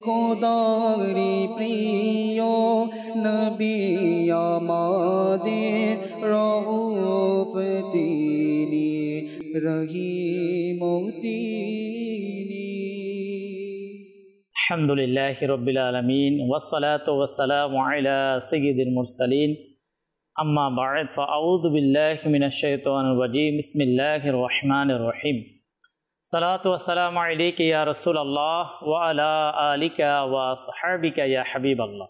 খোদারি প্রিয় নবী আমাদের রউফ তিনি রহিম তিনি। আলহামদুলিল্লাহি রাব্বিল আলামিন ওয়াসসালাতু ওয়াসসালামু আলা সাইয়্যিদিল মুরসালিন আম্মা বা'দ ফাআউযু বিল্লাহি মিনাশ শাইতানির রাজীম বিসমিল্লাহির রহমানির রহিম। সালাতু ওয়াসসালামু আলাইকা ইয়া রাসূলুল্লাহ ওয়া আলা আলিকা ওয়া সাহবিকা ইয়া হাবিবাল্লাহ।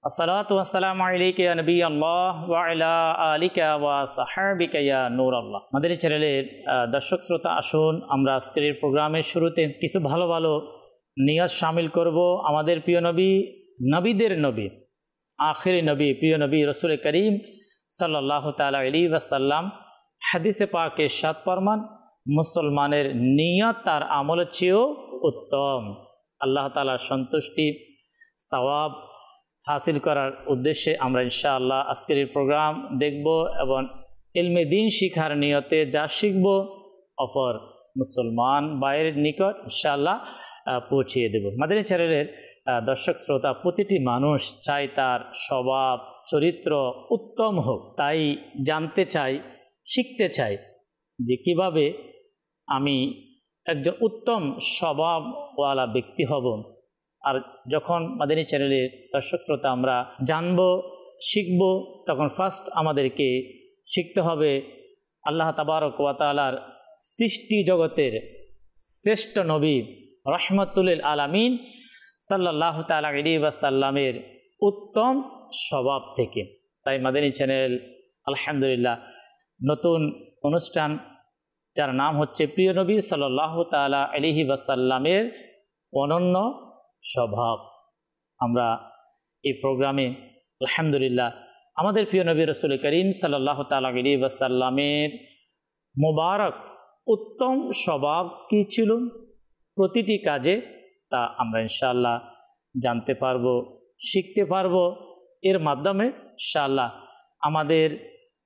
আসসালাতু ওয়াসসালামু আলাইকা ইয়া নবিয়াল্লাহ ওয়া আলা আলিকা ওয়া সাহবিকা ইয়া নূরাল্লাহ। মাদানী চ্যানেলের দর্শক শ্রোতা, আসুন আমরা আজকের প্রোগ্রামের শুরুতে কিছু ভালো ভালো নিয়ত শামিল করব। আমাদের প্রিয় নবী, নবীদের নবী, আখিরি নবী, প্রিয় নবী রসুল করিম সাল্লাল্লাহু তাআলা আলাইহি ওয়াসাল্লাম হাদিসে পাকে ইরশাদ ফরমান, মুসলমানের নিয়ত তার আমলের চেয়েও উত্তম। আল্লাহ তাআলার সন্তুষ্টি, সওয়াব হাসিল করার উদ্দেশ্যে আমরা ইনশাআল্লাহ আজকের এই প্রোগ্রাম দেখব এবং ইলমে দ্বীন শিখার নিয়তে যা শিখব অপর মুসলমান ভাইয়ের নিকট ইনশাআল্লাহ পৌঁছিয়ে দেব। মাদানী চ্যানেলের দর্শক শ্রোতা, প্রতিটি মানুষ চাই তার স্বভাব চরিত্র উত্তম হোক। তাই জানতে চাই, শিখতে চাই যে কিভাবে আমি একজন উত্তম স্বভাবওয়ালা ব্যক্তি হব। আর যখন মাদানী চ্যানেলের দর্শক শ্রোতা আমরা জানবো, শিখব, তখন ফার্স্ট আমাদেরকে শিখতে হবে আল্লাহ তাবারক ওয়া তাআলার সৃষ্টি জগতের শ্রেষ্ঠ নবী রহমাতুল আলামিন সাল্লাল্লাহু তাআলা আলাইহি ওয়াসাল্লামের উত্তম স্বভাব থেকে। তাই মাদানী চ্যানেল আলহামদুলিল্লাহ নতুন অনুষ্ঠান যার নাম হচ্ছে প্রিয় নবী সাল্লাল্লাহু তাআলা আলাইহি ওয়াসাল্লামের অনন্য স্বভাব। আমরা এই প্রোগ্রামে আলহামদুলিল্লাহ আমাদের প্রিয় নবী রসুল করিম সাল্লাল্লাহু তাআলা আলাইহি ওয়াসাল্লামের মোবারক উত্তম স্বভাব কী ছিল, প্রতিটি কাজে তা আমরা ইনশাআল্লাহ জানতে পারবো, শিখতে পারবো। এর মাধ্যমে ইনশাআল্লাহ আমাদের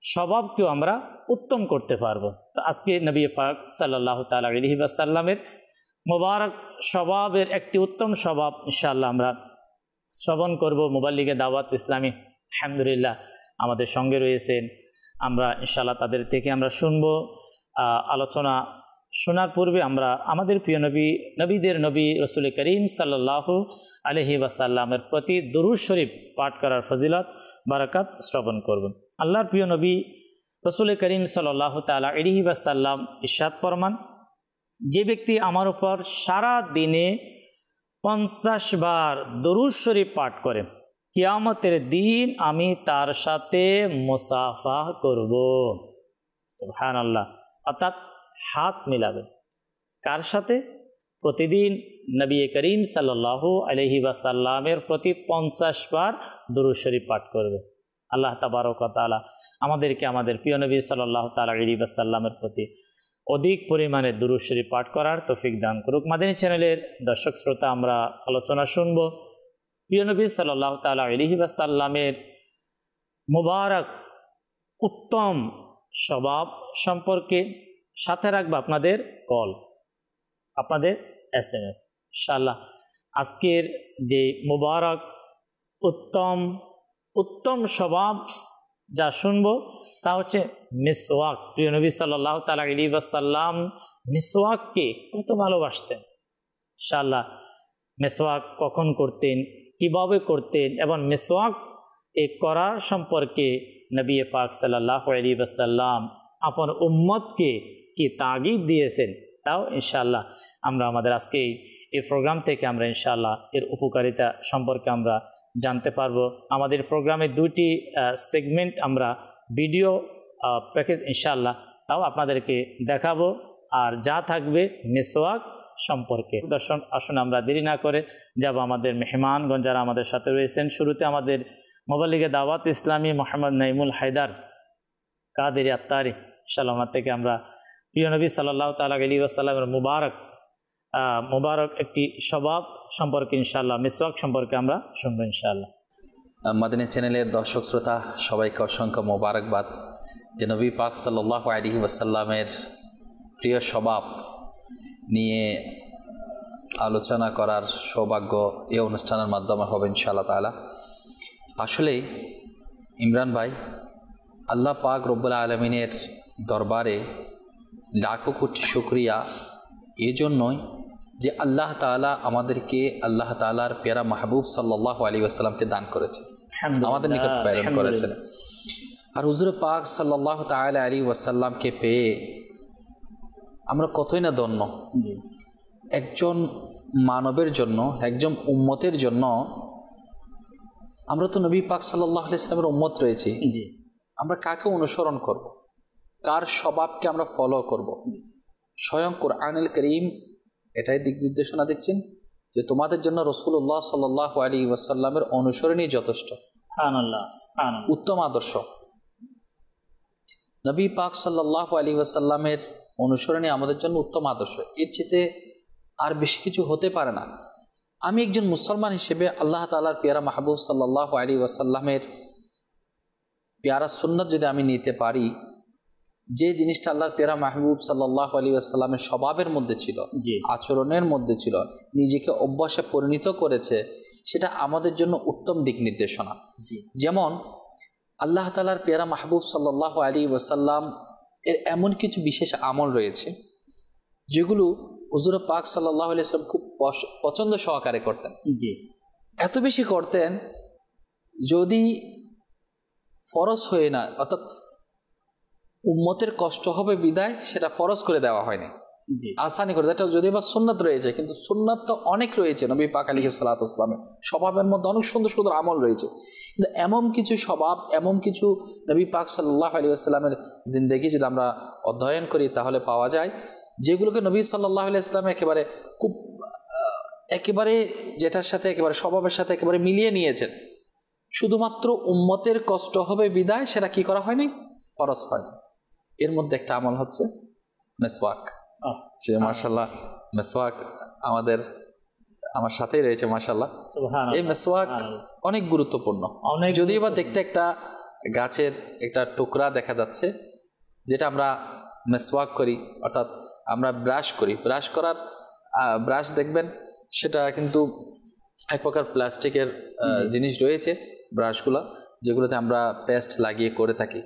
স্বভাবকেও আমরা উত্তম করতে পারবো। তো আজকে নবী পাক সাল্লাল্লাহু তাআলা আলাইহি ওয়াসাল্লামের মোবারক স্বভাবের একটি উত্তম স্বভাব ইনশাআল্লাহ আমরা শ্রবণ করব। মুবাল্লিগে দাওয়াত ইসলামী আলহামদুলিল্লাহ আমাদের সঙ্গে রয়েছেন, আমরা ইনশাআল্লাহ তাদের থেকে আমরা শুনবো। আলোচনা শোনার পূর্বে আমরা আমাদের প্রিয় নবী, নবীদের নবী রসুল করিম সাল্লাল্লাহু আলাইহি ওয়াসাল্লামের প্রতি দুরূদ শরীফ পাঠ করার ফজিলত বারাকাত শ্রবণ করব। আল্লাহর প্রিয় নবী রসুল করিম সাল্লাল্লাহু তাআলা আলাইহি ওয়াসাল্লাম ইরশাদ ফরমান, যে ব্যক্তি আমার উপর সারা দিনে 50 বার দুরূদ শরীফ পাঠ করে, কিয়ামতের দিন আমি তার সাথে মুসাফা করব। সুবহানাল্লাহ। অর্থাৎ হাত মিলাবে কার সাথে? প্রতিদিন নবী করিম সাল্লাল্লাহু আলাইহি ওয়াসাল্লামের প্রতি 50 বার দুরূদ শরীফ পাঠ করবে। আল্লাহ তাবারক ওয়া তাআলা আমাদেরকে আমাদের প্রিয় নবী সাল্লাল্লাহু তাআলা আলাইহি ওয়াসাল্লামের প্রতি অধিক পরিমাণে দুরূদ শরীফ পাঠ করার তৌফিক দান করুক। মাদানী চ্যানেলের দর্শক শ্রোতা, আমরা আলোচনা শুনব প্রিয় নবী সাল্লাল্লাহু তাআলা আলাইহি ওয়াসাল্লামের মুবারক উত্তম স্বভাব সম্পর্কে। সাথে রাখবো আপনাদের কল, আপনাদের SMS। ইনশাআল্লাহ আজকের যে মুবারক উত্তম স্বভাব যা শুনবো তা হচ্ছে মিসওয়াক। প্রিয় নবী সাল্লাল্লাহু তাআলা আলাইহি ওয়াসাল্লাম মিসওয়াককে কত ভালোবাসতেন। ইনশাআল্লাহ মিসওয়াক কখন করতেন, কিভাবে করতেন এবং মিসওয়াক করার সম্পর্কে নবী পাক সাল্লাল্লাহু আলাইহি ওয়াসাল্লাম আপন উম্মতকে কি তাগিদ দিয়েছেন, তাও ইনশাআল্লাহ আমরা আমাদের আজকে এই প্রোগ্রাম থেকে আমরা ইনশাআল্লাহ এর উপকারিতা সম্পর্কে আমরা জানতে পারবো। আমাদের প্রোগ্রামে 2টি সেগমেন্ট আমরা ভিডিও প্যাকেজ ইনশাআল্লাহ তাও আপনাদেরকে দেখাবো, আর যা থাকবে মিসওয়াক সম্পর্কে। দর্শক, আসুন আমরা দেরি না করে যাব আমাদের মেহমানগণ যারা আমাদের সাথে রয়েছেন। শুরুতে আমাদের মুবাল্লিগে দাওয়াত ইসলামী মোহাম্মদ নাইমুল হায়দার কাদেরী আত্তারি, ইনশাআল্লাহ ওনার থেকে আমরা প্রিয় নবী সাল্লাল্লাহু তাআলা আলাইহি ওয়াসাল্লামের মুবারক একটি স্বভাব সম্পর্কে ইনশাআল্লাহ, মিসওয়াক সম্পর্কে আমরা শুনবো ইনশাআল্লাহ। মাদানী চ্যানেলের দর্শক শ্রোতা সবাইকে অসংখ্য মোবারকবাদ। যে নবী পাক সাল্লাল্লাহু আলাইহি ওয়াসাল্লামের প্রিয় স্বভাব নিয়ে আলোচনা করার সৌভাগ্য এই অনুষ্ঠানের মাধ্যমে হবে ইনশাআল্লাহ তাআলা। আসলে ইমরান ভাই, আল্লাহ পাক রব্বুল আলামিনের দরবারে লাখো কোটি শুকরিয়া এজন্যই যে আল্লাহ তাআলা আমাদেরকে আল্লাহ তাআলার প্যারা মাহবুব সাল্লাল্লাহু আলাইহি ওয়াসাল্লামকে দান করেছে, আমাদের নিকট প্রেরণ করেছেন। আর হুজুর পাক সাল্লাল্লাহু তাআলা আলাইহি ওয়াসাল্লামকে পেয়ে আমরা কতই না ধন্য। একজন মানবের জন্য, একজন উম্মতের জন্য, আমরা তো নবী পাক সাল্লাল্লাহু আলাইহি ওয়াসাল্লামের উম্মত রয়েছি, আমরা কাকে অনুসরণ করব, কার স্বভাবকে আমরা ফলো করব? স্বয়ং কুরআনুল কারীম এটাই দিক নির্দেশনা দিচ্ছেন যে তোমাদের জন্য রাসূলুল্লাহ সাল্লাল্লাহু আলাইহি ওয়াসাল্লামের অনুসরণই যথেষ্ট। সুবহানাল্লাহ, সুবহানাল্লাহ। উত্তম আদর্শ নবী পাক সাল্লাল্লাহু আলাইহি ওয়াসাল্লামের অনুসরণই আমাদের জন্য উত্তম আদর্শ। এর চেয়ে আর বেশি কিছু হতে পারে না। আমি একজন মুসলমান হিসেবে আল্লাহ তাআলার পেয়ারা মাহবুব সাল্লাল্লাহু আলাইহি ওয়াসাল্লামের পেয়ারা সুন্নাত যদি আমি নিতে পারি, যে জিনিসটা আল্লাহর পেয়ারা মাহবুব সাল্লাল্লাহু আলাইহি ওয়াসাল্লামের স্বভাবের মধ্যে ছিল, আচরণের মধ্যে ছিল, নিজেকে অভ্যাসে পরিণত করেছে, সেটা আমাদের জন্য উত্তম দিক নির্দেশনা। যেমন আল্লাহ তাআলার পেয়ারা মাহবুব সাল্লাল্লাহু আলাইহি ওয়াসাল্লাম এর এমন কিছু বিশেষ আমল রয়েছে যেগুলো হুজুর পাক সাল্লাল্লাহু আলাইহি ওয়াসাল্লাম খুব পছন্দ সহকারে করতেন। এত বেশি করতেন, যদি ফরজ হয়ে না, অর্থাৎ উম্মতের কষ্ট হবে বিদায় সেটা ফরজ করে দেওয়া হয়নি, আসানি করে। এটা যদি বা সুন্নাত রয়েছে, কিন্তু সুন্নাত তো অনেক রয়েছে। নবী পাক আলাইহিস সালাতু ওয়াস সালামের স্বভাবের মধ্যে অনেক সুন্দর সুন্দর আমল রয়েছে, কিন্তু এমন কিছু স্বভাব, এমন কিছু নবী পাক সাল্লাল্লাহু আলাইহি ওয়াসাল্লামের জিন্দেগি যদি আমরা অধ্যয়ন করি তাহলে পাওয়া যায় যেগুলোকে নবী সাল্লাল্লাহু আলাইহি ওয়াসাল্লাম একেবারে যেটার সাথে একেবারে স্বভাবের সাথে একেবারে মিলিয়ে নিয়েছেন। শুধুমাত্র উম্মতের কষ্ট হবে বিদায় সেটা কি করা হয়নি, ফরজ হয়নি। এর মধ্যে একটা আমল হচ্ছে মেসওয়াক। যে মাশাআল্লাহ মেসওয়াক আমার সাথেই রয়েছে মাশাআল্লাহ। এই মেসওয়াক অনেক গুরুত্বপূর্ণ। যদিও বা দেখতে একটা গাছের একটা টুকরা দেখা যাচ্ছে, যেটা আমরা মেসওয়াক করি, অর্থাৎ আমরা ব্রাশ করি। ব্রাশ দেখবেন সেটা কিন্তু এক প্রকার প্লাস্টিকের জিনিস রয়েছে ব্রাশগুলো, যেগুলোতে আমরা পেস্ট লাগিয়ে করে থাকি,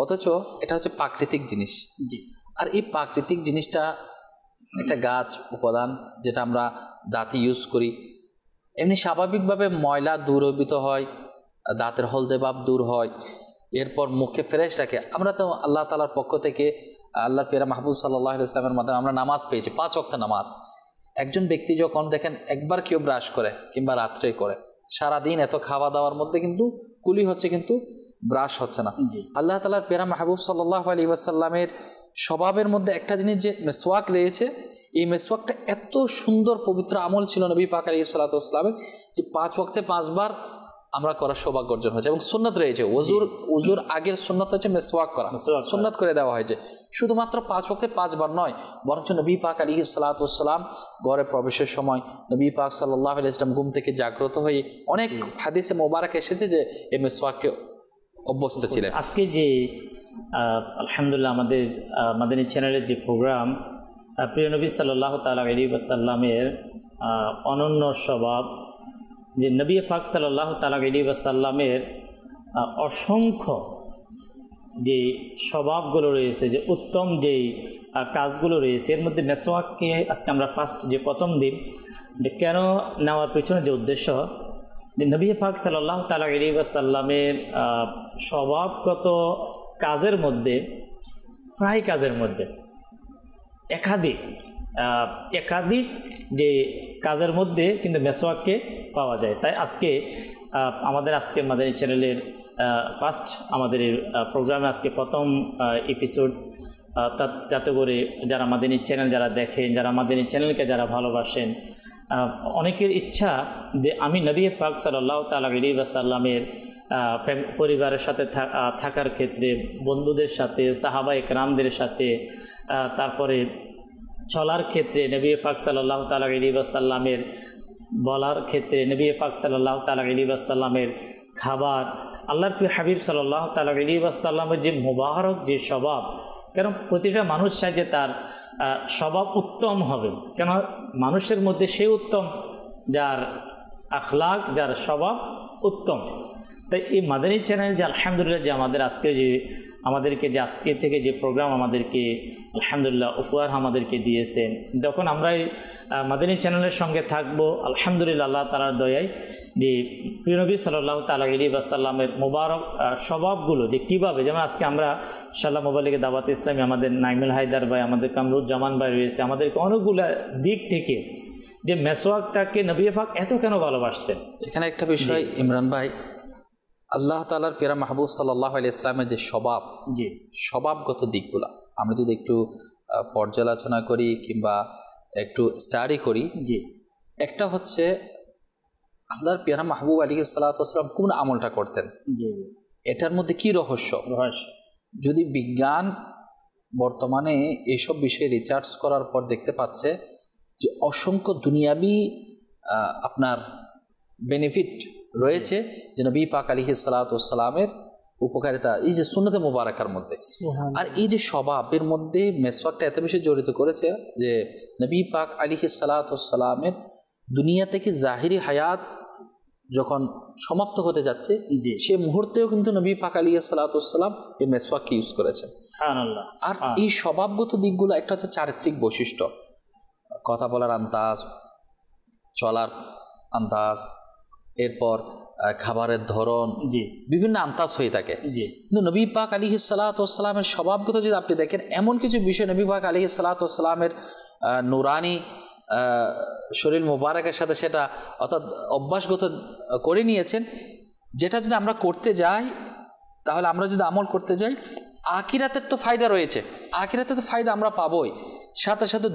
অথচ এটা হচ্ছে প্রাকৃতিক জিনিস। আর এই প্রাকৃতিক জিনিসটা একটা গাছ উপাদান, যেটা আমরা দাঁতে ইউজ করি। এমনি স্বাভাবিকভাবে ময়লা দূরীভূত হয়, দাঁতের হলদে ভাব দূর হয়, এরপর মুখে ফ্রেশ রাখে। আমরা তো আল্লাহ তাআলার পক্ষ থেকে আল্লাহর পেয়ারা মাহবুব সাল্লাল্লাহু আলাইহি ওয়াসাল্লামের মাধ্যমে আমরা নামাজ পেয়েছি, 5 ওয়াক্ত নামাজ। একজন ব্যক্তি যখন দেখেন একবার কেউ ব্রাশ করে কিংবা রাত্রে করে, সারাদিন এত খাওয়া দাওয়ার মধ্যে কিন্তু কুলি হচ্ছে, কিন্তু ব্রাশ হচ্ছে না। আল্লাহ তাআলার পেয়ারা মাহবুব সাল্লাল্লাহু আলাইহি ওয়াসাল্লামের স্বভাবের মধ্যে একটা জিনিস যে মেসওয়াক রয়েছে, এই মেসওয়াকটা এত সুন্দর পবিত্র আমল ছিল নবী পাক আলাইহিস সালাতু ওয়াস সালামের, যে 5 ওয়াক্তে 5 বার আমরা করার সৌভাগ্য অর্জন হয়েছে। এবং সুন্নাত রয়েছে, ওযুর আগের সুন্নাত হচ্ছে মেসওয়াক করা, সুন্নাত করে দেওয়া হয়েছে। শুধুমাত্র 5 ওয়াক্তে 5 বার নয়, বরঞ্চ নবী পাক আলাইহিস সালাতু ওয়াস সালাম ঘরে প্রবেশের সময় নবী পাক সাল্লাল্লাহু আলাইহি ওয়াসাল্লাম ঘুম থেকে জাগ্রত হয়ে অনেক হাদিসে মোবারক এসেছে যে এই মেসওয়াককে অভ্যস্ত ছিলেন। আজকে যে আলহামদুলিল্লাহ আমাদের মাদানী চ্যানেলের যে প্রোগ্রাম, প্রিয় নবী সাল্লাল্লাহু তাআলা আলাইহি ওয়াসাল্লামের অনন্য স্বভাব, যে নবী পাক সাল্লাল্লাহু তাআলা আলাইহি ওয়াসাল্লামের অসংখ্য যে স্বভাবগুলো রয়েছে, যে উত্তম যেই কাজগুলো রয়েছে, এর মধ্যে মেসওয়াককে আজকে আমরা ফার্স্ট যে প্রথম দিন যে কেন নেওয়ার পেছনে যে উদ্দেশ্য, যে নবী পাক সাল্লাল্লাহু তাআলা আলাইহি ওয়াসাল্লামের স্বভাবগত কাজের মধ্যে, প্রায় কাজের মধ্যে একাধিক যে কাজের মধ্যে কিন্তু মেসওয়াককে পাওয়া যায়। তাই আজকে আমাদের মাদানী চ্যানেলের ফার্স্ট আমাদের প্রোগ্রামে আজকে প্রথম এপিসোড, যাতে করে যারা মাদানী চ্যানেল যারা দেখেন, যারা মাদানী চ্যানেলকে যারা ভালোবাসেন, অনেকের ইচ্ছা যে আমি নবী পাক সাল্লাল্লাহু তাআলা আলাইহি ওয়াসাল্লামের পরিবারের সাথে থাকার ক্ষেত্রে, বন্ধুদের সাথে, সাহাবায়ে কেরামদের সাথে, তারপরে চলার ক্ষেত্রে নবী পাক সাল্লাল্লাহু তাআলা আলাইহি ওয়াসাল্লামের বলার ক্ষেত্রে, নবী পাক সাল্লাল্লাহু তাআলা আলাইহি ওয়াসাল্লামের খাবার, আল্লাহর প্রিয় হাবিব সাল্লাল্লাহু তাআলা আলাইহি ওয়াসাল্লামের যে মুবারক যে স্বভাব। কারণ প্রতিটা মানুষ চায় যে তার স্বভাব উত্তম হবে। কেন মানুষের মধ্যে সে উত্তম যার আখলাক, যার স্বভাব উত্তম। তাই এই মাদানী চ্যানেল যে আলহামদুলিল্লাহ যে আমাদেরকে যে আজকে থেকে যে প্রোগ্রাম আমাদেরকে আলহামদুলিল্লাহ উপহার আমাদেরকে দিয়েছেন, যখন আমরা এই মাদানী চ্যানেলের সঙ্গে থাকবো আলহামদুলিল্লাহ আল্লাহ তাআলার দয়ায় যে প্রিয় নবী সাল্লাল্লাহু তাআলা আলাইহি ওয়াসাল্লামের মোবারক স্বভাবগুলো যে কীভাবে, যেমন আজকে আমরা ইনশাআল্লাহ মোবালিগে দাওয়াত ইসলামী আমাদের নাইমুল হায়দার ভাই, আমাদের কামরুজ্জামান ভাই রয়েছে, আমাদেরকে অনেকগুলো দিক থেকে যে মেসওয়াকটাকে নবী পাক এত কেন ভালোবাসতেন। এখানে একটা বিষয় ইমরান ভাই, আল্লাহ তাআলার প্রিয় মাহবুব সাল্লাল্লাহু আলাইহি ইসলামের যে স্বভাব, জি স্বভাবগত দিকগুলো আমরা যদি একটু পর্যালোচনা করি কিংবা একটু স্টাডি করি, জি একটা হচ্ছে আল্লাহর প্রিয় মাহবুব আলাইহিস সালাতু ওয়াস সালাম কোন আমলটা করতেন, জি এটার মধ্যে কি রহস্য। যদি বিজ্ঞান বর্তমানে এইসব বিষয়ে রিসার্চ করার পর দেখতে পাচ্ছে যে অসংখ্য দুনিয়াবি আপনার বেনিফিট রয়েছে যে নবী পাক আলাইহিস সালাতু ওয়াস সালামের উপকারিতা এই যে সুন্নতে মুবারাকার মধ্যে, আর এই যে স্বভাবের মধ্যে মেসওয়াকটা এত বেশি জড়িত করেছে যে নবী পাক আলাইহিস সালাতু ওয়াস সালামের দুনিয়া থেকে জাহিরি হায়াত যখন সমাপ্ত হতে যাচ্ছে সে মুহূর্তেও কিন্তু নবী পাক আলাইহিস সালাতু ওয়াস সালাম এই মেসওয়াক ইউজ করেছেন। আর এই স্বভাবগত দিকগুলো একটা হচ্ছে চারিত্রিক বৈশিষ্ট্য, কথা বলার আন্দাজ, চলার আন্দাজ, এরপর খাবারের ধরন, বিভিন্ন আন্দাজ হয়ে থাকে। কিন্তু নবী পাক আলাইহিস সালাতু ওয়াস সালামের স্বভাবগত যদি আপনি দেখেন, এমন কিছু বিষয় নবী পাক আলাইহিস সালাতু ওয়াস সালামের নুরানি শরীর মোবারকের সাথে সেটা অর্থাৎ অভ্যাসগত করে নিয়েছেন, যেটা যদি আমরা করতে যাই, তাহলে আমরা যদি আমল করতে যাই, আখিরাতের তো ফায়দা রয়েছে, আখিরাতের তো ফায়দা আমরা পাবোই, সাথে সাথে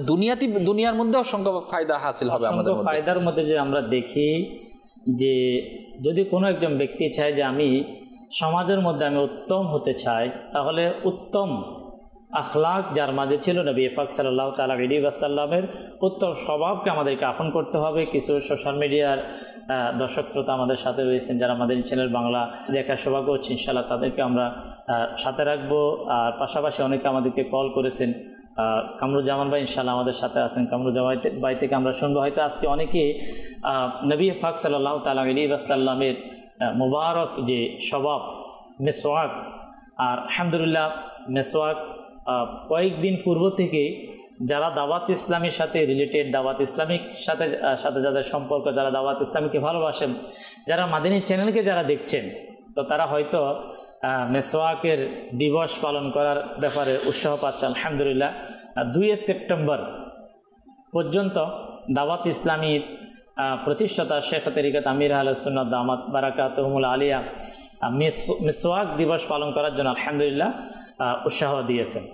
দুনিয়ার মধ্যে অসংখ্য ফায়দা হাসিল হবে। আমাদের ফায়দার মধ্যে যে আমরা দেখি যে যদি কোনো একজন ব্যক্তি চায় যে আমি সমাজের মধ্যে আমি উত্তম হতে চাই, তাহলে উত্তম আখলাক যার মাঝে ছিল নবী পাক সাল্লাল্লাহু তাআলা আলাইহি ওয়াসাল্লামের উত্তম স্বভাবকে আমাদেরকে আপন করতে হবে। কিছু সোশ্যাল মিডিয়ার দর্শক শ্রোতা আমাদের সাথে রয়েছেন যারা আমাদের চ্যানেল বাংলা দেখার সৌভাগ্য হচ্ছে, ইনশাআল্লাহ তাদেরকে আমরা সাথে রাখবো। আর পাশাপাশি অনেকে আমাদেরকে কল করেছেন, কামরুজ্জামান ভাই ইনশাআল্লাহ আমাদের সাথে আছেন, কামরুজ্জামান ভাই থেকে আমরা শুনবো। হয়তো আজকে অনেকে নবী পাক সাল্লাল্লাহু তাআলা আলাইহি ওয়াসাল্লামের মুবারক যে স্বভাব মেসওয়াক, আর আলহামদুলিল্লাহ মেসওয়াক কয়েকদিন পূর্ব থেকে যারা দাওয়াত ইসলামের সাথে রিলেটেড, দাওয়াত ইসলামিক সাথে যাদের সম্পর্ক, যারা দাওয়াত ইসলামীকে ভালোবাসেন, যারা মাদানী চ্যানেলকে যারা দেখছেন, তো তারা হয়তো মেসওয়াকের দিবস পালন করার ব্যাপারে উৎসাহ পাচ্ছে। আলহামদুলিল্লাহ 2 সেপ্টেম্বর পর্যন্ত দাওয়াত ইসলামীর প্রতিষ্ঠাতা শেখ তরিকত আমির আহলে সুন্নাত দামাত বারাকাতুহুমুল আলিয়া মেসওয়াক দিবস পালন করার জন্য আলহামদুলিল্লাহ উৎসাহ দিয়েছেন।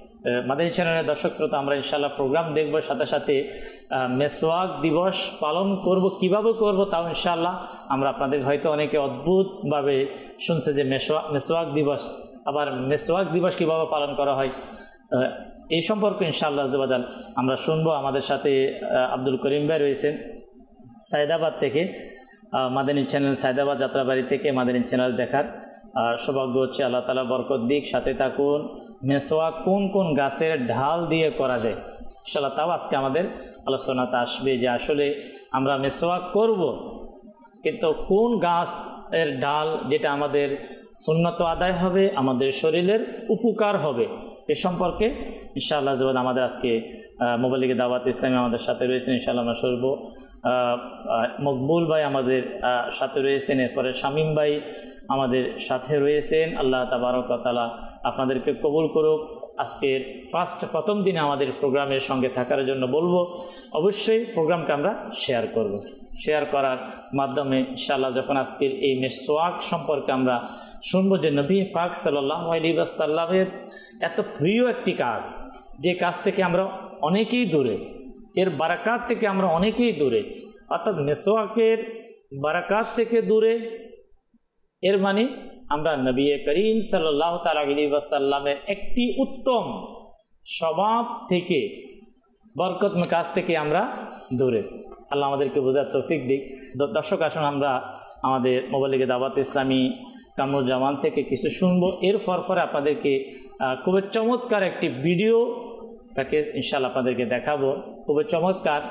মাদানী চ্যানেলের দর্শক শ্রোতা, আমরা ইনশাআল্লাহ প্রোগ্রাম দেখব, সাথে সাথে মেসওয়াক দিবস পালন করব, কিভাবে করব তাও ইনশাআল্লাহ আমরা আপনাদের হয়তো অনেকে অদ্ভুতভাবে শুনছে যে মেসওয়াক দিবস, আবার মেসওয়াক দিবস কিভাবে পালন করা হয় এই সম্পর্কে ইনশাআল্লাহ আযওয়াজাল আমরা শুনবো। আমাদের সাথে আব্দুল করিম ভাই রয়েছেন সায়দাবাদ থেকে, মাদানী চ্যানেল সায়দাবাদ যাত্রাবাড়ি থেকে মাদানী চ্যানেল দেখার সৌভাগ্য হচ্ছে। আল্লাহ তাআলা বরকত দিক, সাথে থাকুন। মেসওয়াক কোন কোন গাছের ঢাল দিয়ে করা যায় ইনশাআল্লাহ তাও আজকে আমাদের আলোচনাতে আসবে, যে আসলে আমরা মেসওয়াক করব কিন্তু কোন গাছের ডাল যেটা আমাদের সুন্নত আদায় হবে, আমাদের শরীরের উপকার হবে, এ সম্পর্কে ইনশাআল্লাহ যেমন আমাদের আজকে মোবালিগে দাওয়াত ইসলামী আমাদের সাথে রয়েছেন। ইনশাআল্লাহ আমরা শুনব। মকবুল ভাই আমাদের সাথে রয়েছেন, এরপরে শামীম ভাই আমাদের সাথে রয়েছেন। আল্লাহ তাবারক ওয়া তাআলা আপনাদেরকে কবুল করুক। আজকের প্রথম দিনে আমাদের প্রোগ্রামের সঙ্গে থাকার জন্য বলবো, অবশ্যই প্রোগ্রামকে আমরা শেয়ার করব। শেয়ার করার মাধ্যমে ইনশাআল্লাহ যখন আজকের এই মেসওয়াক সম্পর্কে আমরা শুনবো যে নবী পাক সাল্লাল্লাহু আলাইহি ওয়াসাল্লামের এত প্রিয় একটি কাজ, যে কাজ থেকে আমরা অনেকেই দূরে, এর বারাকাত থেকে আমরা অনেকেই দূরে, অর্থাৎ মেসওয়াকের বারাকাত থেকে দূরে, এর মানে আমরা নবী করিম সাল্লাল্লাহু তাআলা আলাইহি ওয়াসাল্লামের একটি উত্তম স্বভাব থেকে, বরকতময় কাজ থেকে আমরা দূরে। আল্লাহ আমাদেরকে বোঝার তৌফিক দিক। দর্শক আসুন আমরা আমাদের মোবালিগে দাওয়াত ইসলামী কামরুজ্জামান থেকে কিছু শুনবো, এর পরে আপনাদেরকে খুবই চমৎকার একটি ভিডিও তাকে ইনশাআল্লাহ আপনাদেরকে দেখাবো, খুবই চমৎকার,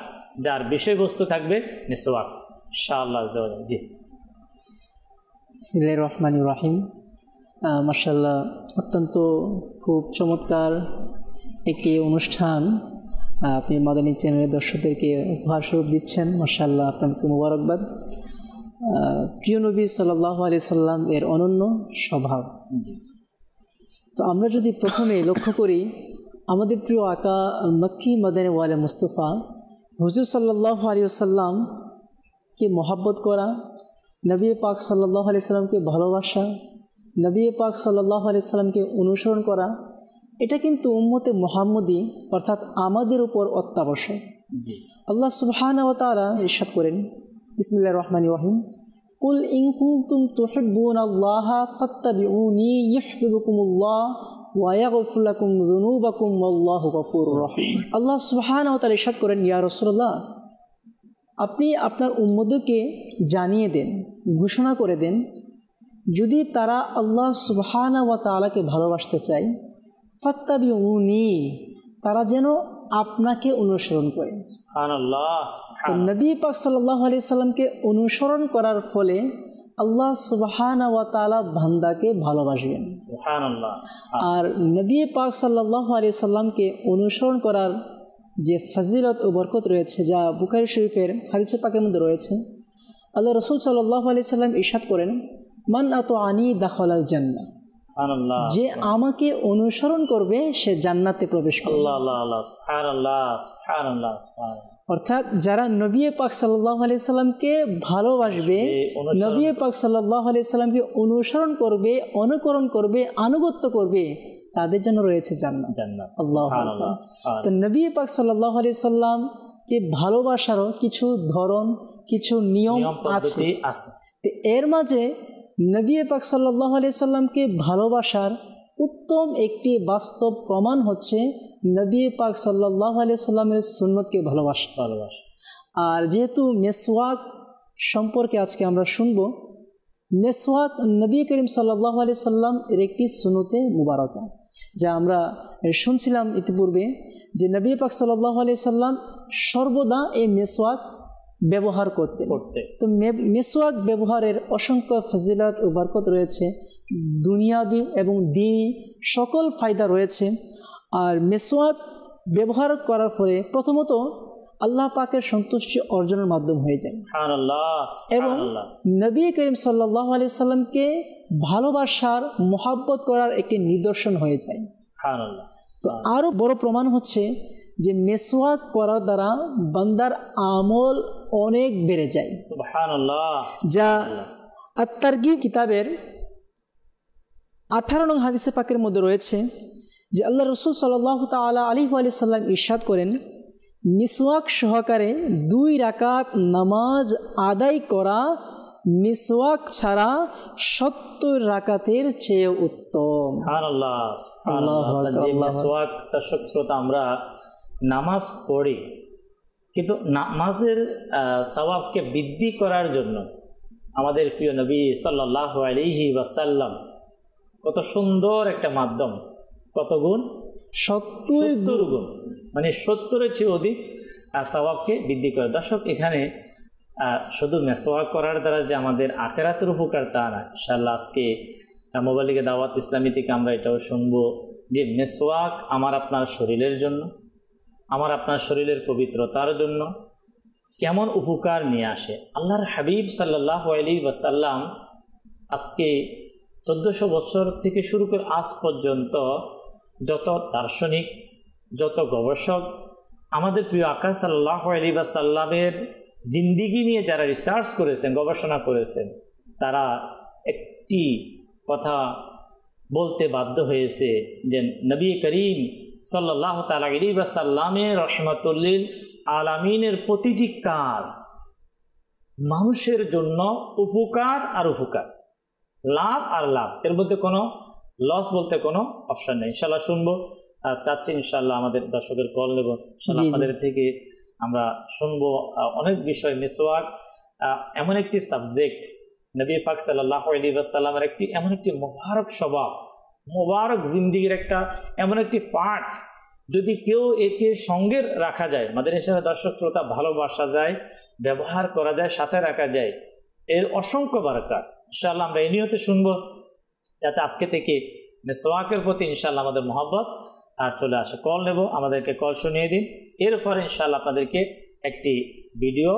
যার বিষয়বস্তু থাকবে মিসওয়াক ইনশাআল্লাহ। জি, বিসমিল্লাহির রহমানির রহিম। মাশাআল্লাহ, অত্যন্ত খুব চমৎকার একটি অনুষ্ঠান আপনি মাদানী চ্যানেলের দর্শকদেরকে উপহার স্বরূপ দিচ্ছেন। মাশাআল্লাহ, আপনাকে মুবারকবাদ। প্রিয় নবী সাল্লাল্লাহু আলাইহি সাল্লাম এর অনন্য স্বভাব। তো আমরা যদি প্রথমে লক্ষ্য করি, আমাদের প্রিয় আকা মক্কি মাদানী ওয়ালে মুস্তাফা হুজুর সাল্লাল্লাহু আলাইহি সাল্লামকে মহব্বত করা, নবী পাক সাল্লাল্লাহু আলাইহি সাল্লামকে ভালোবাসা, নবী পাক সাল্লাল্লাহু আলাইহি সাল্লামকে অনুসরণ করা, এটা কিন্তু উম্মতে মুহাম্মদী অর্থাৎ আমাদের উপর অত্যাবশ্যক। আল্লাহ সুবহানাহু ওয়া তাআলা ইরশাদ করেন, বিসমিল্লাহির রহমানির রহিম, কুল ইন কুনতুম তুহিব্বুনাল্লাহা ফাত্তাবিউনি ইউহিব্বুকুমুল্লাহ ওয়া ইয়াগফির লাকুম যুনুবাকুম ওয়াল্লাহু গফুরুর রহিম। আল্লাহ সুবহানাহু ওয়া তাআলা ইরশাদ করেন, ইয়া রাসূলুল্লাহ, আপনি আপনার উম্মতকে জানিয়ে দেন, ঘোষণা করে দেন, যদি তারা আল্লাহ সুবহানাহু ওয়া তাআলাকে ভালোবাসতে চায়, ফাত্তাবিউনি, তারা যেন আপনাকে অনুসরণ করে। সুবহানাল্লাহ। তো নবী পাক সাল্লাল্লাহু আলাইহি সাল্লামকে অনুসরণ করার ফলে আল্লাহ সুবহানাহু ওয়া তাআলা বান্দাকে ভালোবাসবেন। সুবহানাল্লাহ। আর নবী পাক সাল্লাল্লাহু আলাইহি সাল্লামকে অনুসরণ করার যে ফজিলত ও বরকত রয়েছে, যা বুখারী শরীফের হাদিসে পাকের মধ্যে রয়েছে, আল্লাহ রাসূল সাল্লাল্লাহু আলাইহি সাল্লাম ইরশাদ করেন, মান আতাআনি দাখালাল জান্নাহ, যে আমাকে অনুসরণ করবে সে জান্নাতে প্রবেশ করবে। অর্থাৎ যারা নবী পাক সাল্লাল্লাহু আলাইহি সাল্লামকে ভালোবাসবে, নবী পাক সাল্লাল্লাহু আলাইহি সাল্লামকে অনুসরণ করবে, অনুকরণ করবে, আনুগত্য করবে, তাদের জন্য রয়েছে জান্নাত। আল্লাহু আকবার। তো নবী পাক সাল্লাল্লাহু আলাইহি সাল্লামকে ভালোবাসারও কিছু ধরন, কিছু নিয়ম আছে। তো এর মাঝে নবী পাক সাল্লাল্লাহু আলাইহি সাল্লামকে ভালোবাসার উত্তম একটি বাস্তব প্রমাণ হচ্ছে নবী পাক সাল্লাল্লাহু আলাইহি সাল্লামের সুন্নতকে ভালোবাসা। আর যেহেতু মেসওয়াক সম্পর্কে আজকে আমরা শুনব, মেসওয়াক নবী করিম সাল্লাল্লাহু আলাইহি সাল্লাম এর একটি সুন্নতে মুবারকা, যা আমরা শুনছিলাম ইতিপূর্বে যে নবী পাক সাল্লাল্লাহু আলাইহি সাল্লাম সর্বদা এই মেসওয়াক ব্যবহার করতে। তো মেসওয়াক ব্যবহারের অসংখ্য ফজিলত ও বরকত রয়েছে, দুনিয়াবি এবং দ্বীনি সকল ফায়দা রয়েছে। আর মেসওয়াক ব্যবহার করার ফলে প্রথমত আল্লাহ পাকের সন্তুষ্টি অর্জনের মাধ্যম হয়ে যায় এবং নবী করিম সাল্লাল্লাহু আলাইহি সাল্লামকে ভালোবাসার মোহাব্বত করার একটি নিদর্শন হয়ে যায়। তো আরও বড় প্রমাণ হচ্ছে যে মেসওয়াক করার দ্বারা বান্দার আমল অনেক বেড়ে যায়, যা আত-তারগীব কিতাবের 18 নং হাদিসে পাকের মধ্যে রয়েছে যে আল্লাহ রাসূল সাল্লাল্লাহু তাআলা আলাইহি ওয়া সাল্লাম ইরশাদ করেন, মিসওয়াক সহকারে 2 রাকাত নামাজ আদায় করা মিসওয়াক ছাড়া 70 রাকাতের চেয়ে উত্তম। মিসওয়াক দর্শক শ্রোতা, আমরা নামাজ পড়ি, কিন্তু নামাজের সওয়াবকে বৃদ্ধি করার জন্য আমাদের প্রিয় নবী সাল্লাল্লাহু আলাইহি ওয়াসাল্লাম কত সুন্দর একটা মাধ্যম, কত গুণ, 70 গুণ, মানে 70-এর চেয়ে অধিক সওয়াবকে বৃদ্ধি করে। দর্শক, এখানে শুধু মেসওয়াক করার দ্বারা যে আমাদের আখিরাতের উপকার তা না। ইনশাআল্লাহ আজকে মোবাইল লিগে দাওয়াত ইসলামী থেকে আমরা এটাও শুনবো যে মেসওয়াক আমার আপনার শরীরের জন্য, আমার আপনার শরীরের পবিত্রতার জন্য কেমন উপকার নিয়ে আসে। আল্লাহর হাবিব সাল্লাল্লাহু আলাইহি ওয়াসাল্লাম আজকে 1400 বছর থেকে শুরু করে আজ পর্যন্ত যত দার্শনিক, যত গবেষক আমাদের প্রিয় আকা সাল্লাল্লাহু আলাইহি ওয়াসাল্লামের জিন্দিগি নিয়ে যারা রিসার্চ করেছেন, গবেষণা করেছেন, তারা একটি কথা বলতে বাধ্য হয়েছে যে নবী করিম সাল্লাল্লাহু তাআলা আলাইহি ওয়াসাল্লামের রহমাতুল লিল আলামিনের প্রতিটি কাজ মানুষের জন্য উপকার আর উপকার, লাভ আর লাভ, এর মধ্যে কোনো লস বলতে কোনো অপশন নেই। ইনশাআল্লাহ শুনবো, চাচ্ছি ইনশাআল্লাহ আমাদের দর্শকের কল নেব, আপনাদের থেকে আমরা শুনবো অনেক বিষয়। মিসওয়াক এমন একটি সাবজেক্ট, নবী পাক সাল্লাল্লাহু আলাইহি ওয়াসাল্লামের একটি এমন একটি মোবারক স্বভাব, মোবারক জিন্দিগির একটা এমন একটি পার্ট যদি কেউ একে সঙ্গে রাখা যায়, মাদ্রাসার দর্শক শ্রোতা, ভালোবাসা যায়, ব্যবহার করা যায়, সাথে রাখা যায়, এর অসংখ্য বারাকাত। ইনশাআল্লাহ আমরা এই নিয়তে শুনবো যাতে আজকে থেকে মিসওয়াকের প্রতি ইনশাআল্লাহ আমাদের মহব্বত আর চলে আসে। কল নেব, আমাদেরকে কল শুনিয়ে দিন, এরপরে ইনশাআল্লাহ আপনাদেরকে একটি ভিডিও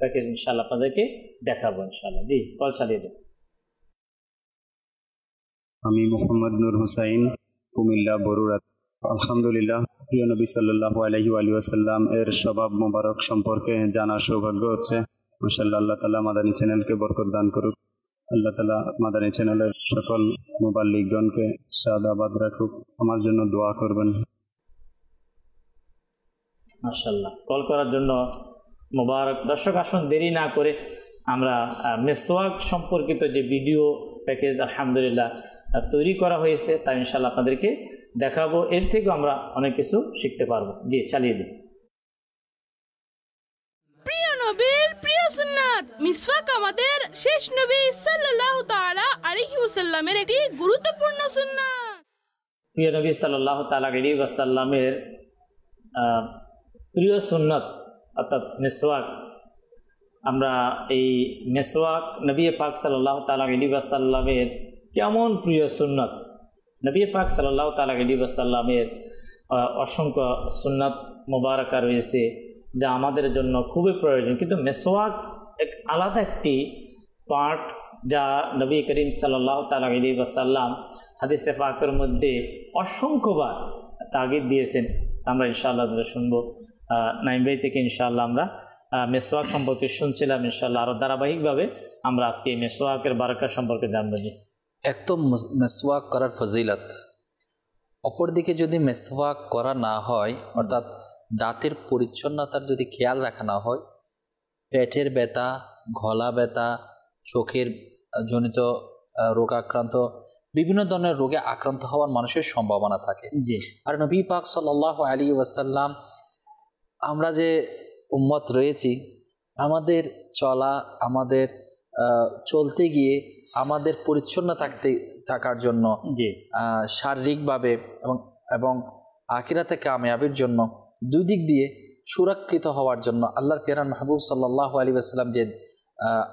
প্যাকেজ ইনশাআল্লাহ আপনাদেরকে দেখাবো ইনশাআল্লাহ। জি, কল চালিয়ে দিন। আমি মোহাম্মদ নূর হুসাইন, কুমিল্লা বরুড়া। আলহামদুলিল্লাহ, প্রিয় নবী সাল্লাল্লাহু আলাইহি ওয়াসাল্লাম এর স্বভাব মোবারক সম্পর্কে জানার সৌভাগ্য হচ্ছে। মাশাআল্লাহ, আল্লাহ তাআলা মাদানী চ্যানেলকে বরকত দান করুক। আল্লাহ তাআলা মাদানী চ্যানেলের সকল মুবাল্লিগগণকে সাদাবাদ রাখুক। আমার জন্য দোয়া করবেন। মাশাআল্লাহ, কল করার জন্য মোবারক। দর্শক আসুন দেরি না করে আমরা মিসওয়াক সম্পর্কিত যে ভিডিও প্যাকেজ আলহামদুলিল্লাহ তৈরি করা হয়েছে তা ইনশাআল্লাহ আপনাদেরকে দেখাবো, এর থেকেও আমরা অনেক কিছু শিখতে পারবো। জি, চালিয়ে দিন। প্রিয় নবীর প্রিয় সুন্নাত মিসওয়াক আমাদের শেষ নবী সাল্লাল্লাহু তাআলা আলাইহি ওয়াসাল্লামের একটি গুরুত্বপূর্ণ সুন্নাত। প্রিয় নবী সাল্লাল্লাহু তাআলা আলাইহি ওয়াসাল্লামের প্রিয় সুন্নাত অর্থাৎ মিসওয়াক। আমরা এই মিসওয়াক নবী পাক সাল্লাল্লাহু তাআলা আলাইহি ওয়াসাল্লামের কেমন প্রিয় সুন্নাত, নবী পাক সাল্লাল্লাহু তাআলা আলাইহি ওয়াসাল্লামের অসংখ্য সুন্নাত মোবারকা রয়েছে যা আমাদের জন্য খুবই প্রয়োজন। কিন্তু মিসওয়াক এক আলাদা একটি পার্ট যা নবী করিম সাল্লাল্লাহু তাআলা আলাইহি ওয়াসাল্লাম হাদিসে পাকের মধ্যে অসংখ্যবার তাগিদ দিয়েছেন। আমরা ইনশাআল্লাহ শুনবো নাইম ভাই থেকে। ইনশাআল্লাহ আমরা মিসওয়াক সম্পর্কে শুনছিলাম, ইনশাআল্লাহ আরও ধারাবাহিকভাবে আমরা আজকে মিসওয়াকের বারাকা সম্পর্কে জানবো। জি, এক তো মিসওয়াক করার ফজিলত, অপরদিকে যদি মিসওয়াক করা না হয় অর্থাৎ দাঁতের পরিচ্ছন্নতার যদি খেয়াল রাখা না হয়, পেটের ব্যথা, গলা ব্যথা, চোখের জনিত রোগাক্রান্ত, বিভিন্ন ধরনের রোগে আক্রান্ত হওয়ার মানুষের সম্ভাবনা থাকে। জি। আর নবী পাক সাল্লাল্লাহু আলাইহি ওয়াসাল্লাম, আমরা যে উম্মত রয়েছি, আমাদের চলা, আমাদের চলতে গিয়ে আমাদের পরিচ্ছন্ন থাকার জন্য, শারীরিকভাবে এবং আখিরাতে কামিয়াবির জন্য, দুই দিক দিয়ে সুরক্ষিত হওয়ার জন্য আল্লাহর পেয়ারা মাহবুব সাল্লাল্লাহু আলাইহি ওয়াসাল্লাম যে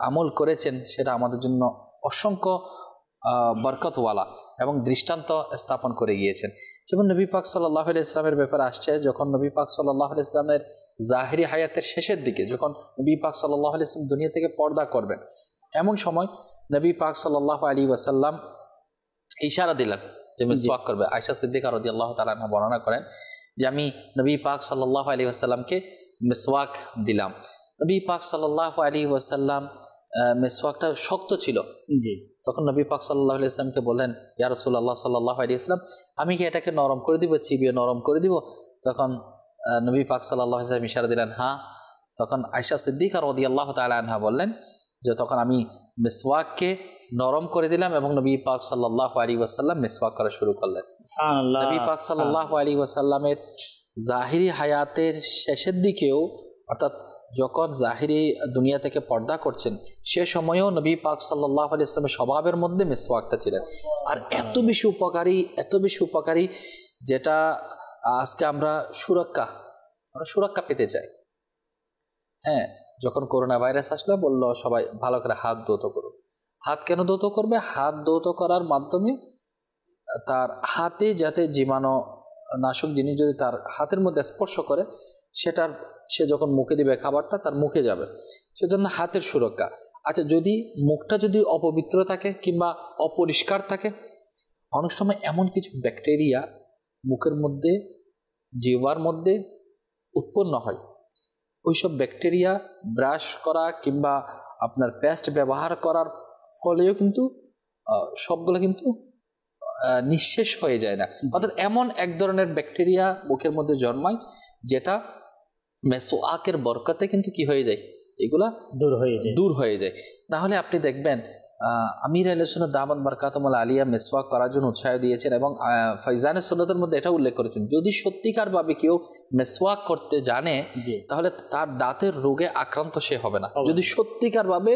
আমল করেছেন সেটা আমাদের জন্য অসংখ্য বরকতওয়ালা এবং দৃষ্টান্ত স্থাপন করে গিয়েছেন। যেমন নবী পাক সাল্লাল্লাহু আলাইহি ওয়াসাল্লামের ব্যাপারে আসছে, যখন নবী পাক সাল্লাল্লাহু আলাইহি ওয়াসাল্লামের জাহিরি হায়াতের শেষের দিকে, যখন নবী পাক সাল্লাল্লাহু আলাইহি ওয়াসাল্লাম দুনিয়া থেকে পর্দা করবেন, এমন সময় নবী পাক সাল্লাল্লাহু আলাইহি ওয়াসাল্লাম ইশারা দিলেন যে মিসওয়াক করবে। আয়েশা সিদ্দিকা রাদিয়াল্লাহু তাআলা আনহা বর্ণনা করেন যে আমি নবী পাক সাল্লাল্লাহু আলাইহি ওয়াসাল্লামকে মিসওয়াক দিলাম। নবী পাক সাল্লাল্লাহু আলাইহি ওয়াসাল্লাম মিসওয়াকটা শক্ত ছিল। জি। তখন নবী পাক সাল্লাল্লাহু আলাইহি ওয়াসাল্লামকে বললেন, ইয়া রাসূলুল্লাহ সাল্লাল্লাহু আলাইহি ওয়াসাল্লাম, আমি কি এটাকে নরম করে দিব, চিবিয়ে নরম করে দিব? তখন নবী পাক সাল্লাল্লাহু আলাইহি ওয়াসাল্লাম ইশারা দিলেন হ্যাঁ। তখন আয়েশা সিদ্দিকা রাদিয়াল্লাহু তাআলা আনহা বললেন যে তখন আমি মিসওয়াককে নরম করে দিলাম এবং নবী পাক সাল্লাল্লাহু আলাইহি ওয়াসাল্লাম মিসওয়াক করা শুরু করলেন। নবী পাক সাল্লাল্লাহু আলাইহি ওয়াসাল্লামের জাহিরি হায়াতের শেষের দিকেও, অর্থাৎ যখন জাহিরি দুনিয়া থেকে পর্দা করছেন সে সময়েও নবী পাক সাল্লাল্লাহু আলাইহি ওয়াসাল্লামের স্বভাবের মধ্যে মিসওয়াকটা ছিলেন। আর এত বেশি উপকারী যেটা আজকে আমরা সুরক্ষা পেতে চাই। হ্যাঁ, যখন করোনা ভাইরাস আসলো বললো সবাই ভালো করে হাত ধৌত করুন। হাত কেন ধৌত করবে? হাত ধৌত করার মাধ্যমে তার হাতে যাতে জীবাণু নাশক জিনিস যদি তার হাতের মধ্যে স্পর্শ করে সে যখন মুখে দিবে খাবারটা তার মুখে যাবে, সেজন্য হাতের সুরক্ষা। আচ্ছা, যদি মুখটা যদি অপবিত্র থাকে কিংবা অপরিষ্কার থাকে, অনেক সময় এমন কিছু ব্যাকটেরিয়া মুখের মধ্যে, জিহ্বার মধ্যে উৎপন্ন হয়। ওইসব ব্যাকটেরিয়া ব্রাশ করা কিংবা আপনার পেস্ট ব্যবহার করার ফলেও কিন্তু সবগুলো কিন্তু নিঃশেষ হয়ে যায় না। অর্থাৎ এমন এক ধরনের ব্যাকটেরিয়া মুখের মধ্যে জন্মায় যেটা মিসওয়াকের বরকতে কিন্তু কি হয়ে যায়, এগুলা দূর হয়ে যায়। না হলে আপনি দেখবেন আমির আহলে সুন্নাত দামাত বারকাতুহুল আলিয়া মেসওয়াক করার জন্য উৎসাহ দিয়েছেন এবং ফাইজানে সুন্নাতের মধ্যে এটা উল্লেখ করেছেন, যদি সত্যিকারভাবে কেউ মেসওয়াক করতে জানে তাহলে তার দাঁতের রোগে আক্রান্ত সে হবে না। যদি সত্যিকারভাবে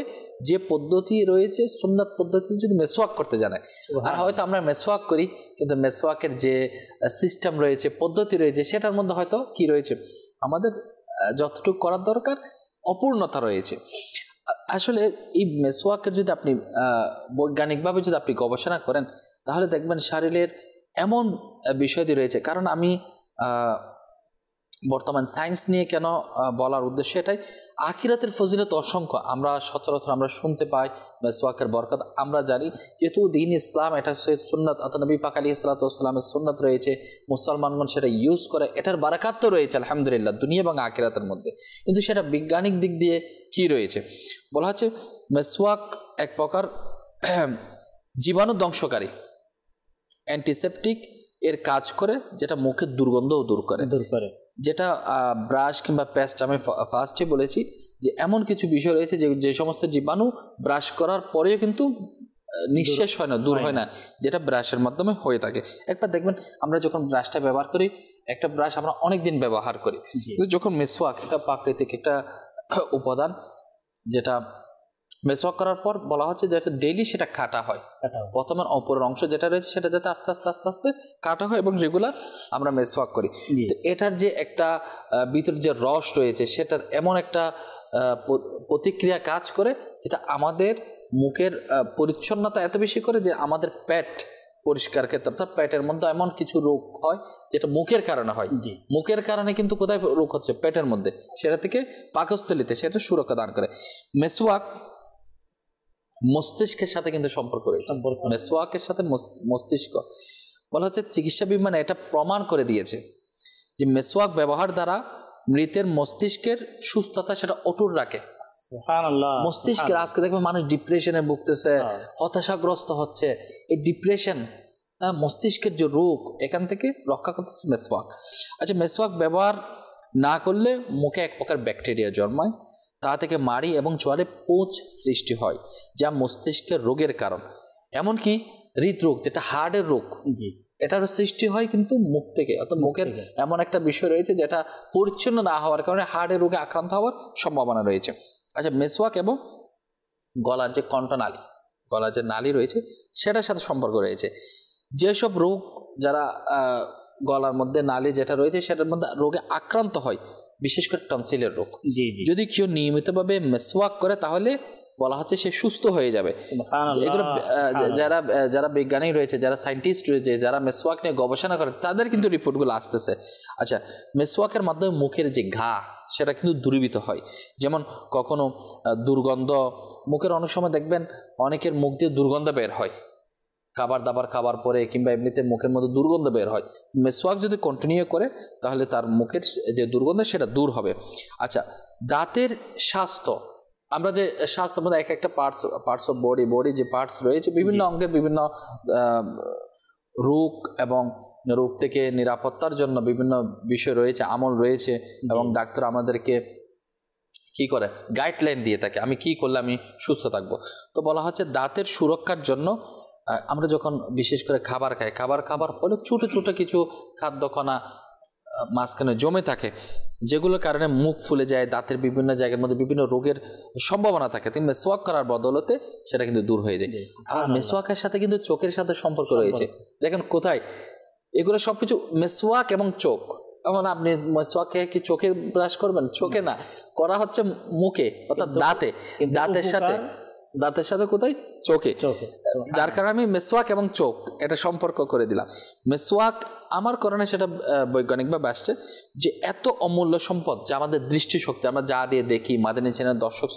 যে পদ্ধতি রয়েছে সুন্নাত পদ্ধতি যদি মেসওয়াক করতে জানে। আর হয়তো আমরা মেসওয়াক করি কিন্তু মেসওয়াকের যে সিস্টেম রয়েছে পদ্ধতি রয়েছে সেটার মধ্যে হয়তো কি রয়েছে, আমাদের যতটুকু করার দরকার অপূর্ণতা রয়েছে। আসলে এই মেসওয়াকের যদি আপনি বৈজ্ঞানিকভাবে যদি আপনি গবেষণা করেন তাহলে দেখবেন শরীরের এমন বিষয়টি রয়েছে। কারণ আমি বর্তমান সায়েন্স নিয়ে কেন বলার উদ্দেশ্য এটাই, আখিরাতের ফজিলত অসংখ্য আমরা সচরাচর আমরা শুনতে পাই, মেসওয়াকের বরকত আমরা জানি, যেহেতু দ্বীন ইসলাম এটা সুন্নাত অর্থাৎ নবী পাক আলাইহিস সালাতু ওয়াস সালামের সুন্নাত রয়েছে, মুসলমানগণ সেটা ইউজ করে, এটার বারাকাত তো রয়েছে আলহামদুলিল্লাহ দুনিয়া এবং আখিরাতের মধ্যে। কিন্তু সেটা বৈজ্ঞানিক দিক দিয়ে কি রয়েছে বলা হচ্ছে, মেসওয়াক এক প্রকার জীবাণু ধ্বংসকারী অ্যান্টিসেপটিক এর কাজ করে, যেটা মুখের দুর্গন্ধও দূর করে। যেটা ব্রাশ কিংবা পেস্ট আমি ফার্স্টে বলেছি যে এমন কিছু বিষয় রয়েছে যে সমস্ত জীবাণু ব্রাশ করার পরেও কিন্তু নিঃশেষ হয় না, দূর হয় না, যেটা ব্রাশের মাধ্যমে হয়ে থাকে। একবার দেখবেন আমরা যখন ব্রাশটা ব্যবহার করি, একটা ব্রাশ আমরা অনেক দিন ব্যবহার করি, যখন মেসওয়াক এটা প্রাকৃতিক একটা উপাদান, যেটা মেসওয়াক করার পর বলা হচ্ছে যেটা ডেইলি সেটা কাটা হয়, প্রথমে অপরের অংশ যেটা রয়েছে সেটা যাতে আস্তে আস্তে আস্তে আস্তে কাটা হয় এবং রেগুলার আমরা মেসওয়াক করি। তো এটার যে একটা ভিতরে যে রস রয়েছে সেটার এমন একটা প্রতিক্রিয়া কাজ করে যেটা আমাদের মুখের পরিচ্ছন্নতা এত বেশি করে যে আমাদের পেট পরিষ্কার ক্ষেত্রে, অর্থাৎ পেটের মধ্যে এমন কিছু রোগ হয় যেটা মুখের কারণে হয়, মুখের কারণে কিন্তু কোথায় রোগ হচ্ছে, পেটের মধ্যে, সেটা থেকে পাকস্থলিতে সেটা সুরক্ষা দান করে। মেসওয়াক মস্তিষ্কের সাথে কিন্তু সম্পর্ক রয়েছে, মেসওয়াকের সাথে মস্তিষ্ক বলা হচ্ছে চিকিৎসা বিজ্ঞানে এটা প্রমাণ করে দিয়েছে যে মেসওয়াক ব্যবহার দ্বারা মৃতের মস্তিষ্কের সুস্থতা সেটা অটুট রাখে। মস্তিষ্কের আজকে দেখবেন মানুষ ডিপ্রেশনে ভুগতেছে, হতাশাগ্রস্ত হচ্ছে, এই ডিপ্রেশন মস্তিষ্কের যে রোগ এখান থেকে রক্ষা করতেছে মেসওয়াক। আচ্ছা, মেসওয়াক ব্যবহার না করলে মুখে এক প্রকার ব্যাকটেরিয়া জন্মায়, তা থেকে মাড়ি এবং চোয়ালে পোঁচ সৃষ্টি হয় যা মস্তিষ্কের রোগের কারণ। এমনকি হৃদরোগ যেটা হার্টের রোগ এটারও সৃষ্টি হয় কিন্তু মুখ থেকে, অর্থাৎ মুখের এমন একটা বিষয় রয়েছে যেটা পরিচ্ছন্ন না হওয়ার কারণে হার্টের রোগে আক্রান্ত হওয়ার সম্ভাবনা রয়েছে। আচ্ছা, মেসওয়াক এবং গলার যে কণ্ঠনালী, গলার যে নালী রয়েছে সেটার সাথে সম্পর্ক রয়েছে। যেসব রোগ যারা গলার মধ্যে নালী যেটা রয়েছে সেটার মধ্যে রোগে আক্রান্ত হয়, বিশেষ করে টনসিলের রোগ, যদি কেউ নিয়মিতভাবে মেসওয়াক করে তাহলে বলা হচ্ছে সে সুস্থ হয়ে যাবে। এগুলো যারা বিজ্ঞানী রয়েছে, যারা সায়েন্টিস্ট রয়েছে, যারা মেসওয়াক নিয়ে গবেষণা করে তাদের কিন্তু রিপোর্টগুলো আসতেছে। আচ্ছা, মেসওয়াকের মাধ্যমে মুখের যে ঘা সেটা কিন্তু দূরীভূত হয়। যেমন কখনো দুর্গন্ধ, মুখের অনেক সময় দেখবেন অনেকের মুখ দিয়ে দুর্গন্ধ বের হয়, খাবার দাবার খাবার পরে কিংবা এমনিতে মুখের মধ্যে দুর্গন্ধ বের হয়। মেসওয়াক যদি কন্টিনিউ করে তাহলে তার মুখের যে দুর্গন্ধ সেটা দূর হবে। আচ্ছা, দাঁতের স্বাস্থ্য, আমরা যে স্বাস্থ্যের মধ্যে এক একটা পার্টস অফ বডি যে পার্টস রয়েছে, বিভিন্ন অঙ্গের বিভিন্ন রোগ এবং রোগ থেকে নিরাপত্তার জন্য বিভিন্ন বিষয় রয়েছে, আমল রয়েছে, এবং ডাক্তার আমাদেরকে কি করে গাইডলাইন দিয়ে থাকে আমি কি করলে আমি সুস্থ থাকবো। তো বলা হচ্ছে দাঁতের সুরক্ষার জন্য আমরা যখন বিশেষ করে খাবার খাই, খাবার পরে ছোটো ছোটো কিছু খাদ্যকণা মাঝখানে জমে থাকে, যেগুলোর কারণে মুখ ফুলে যায়, দাঁতের বিভিন্ন জায়গার মধ্যে বিভিন্ন রোগের সম্ভাবনা থাকে, কিন্তু মেসওয়াক করার বদলতে সেটা কিন্তু দূর হয়ে যায়। আর মেসওয়াকের সাথে কিন্তু চোখের সাথে সম্পর্ক রয়েছে। দেখেন কোথায় এগুলো সবকিছু মেসওয়াক এবং চোখ, এমন আপনি মেসওয়াকে কি চোখে ব্রাশ করবেন? চোখে না, করা হচ্ছে মুখে, অর্থাৎ দাঁতে, দাঁতের সাথে কোথায়? চোখে। যার কারণে আমি মেসওয়াক এবং চোখ এটা সম্পর্ক করে দিলাম। মেসওয়াক আমার কারণে সেটা বৈজ্ঞানিকভাবে আসছে যে এত অমূল্য সম্পদ যে আমাদের দৃষ্টিশক্তি, আমরা যা দিয়ে দেখি, মাদানী চ্যানেল দর্শক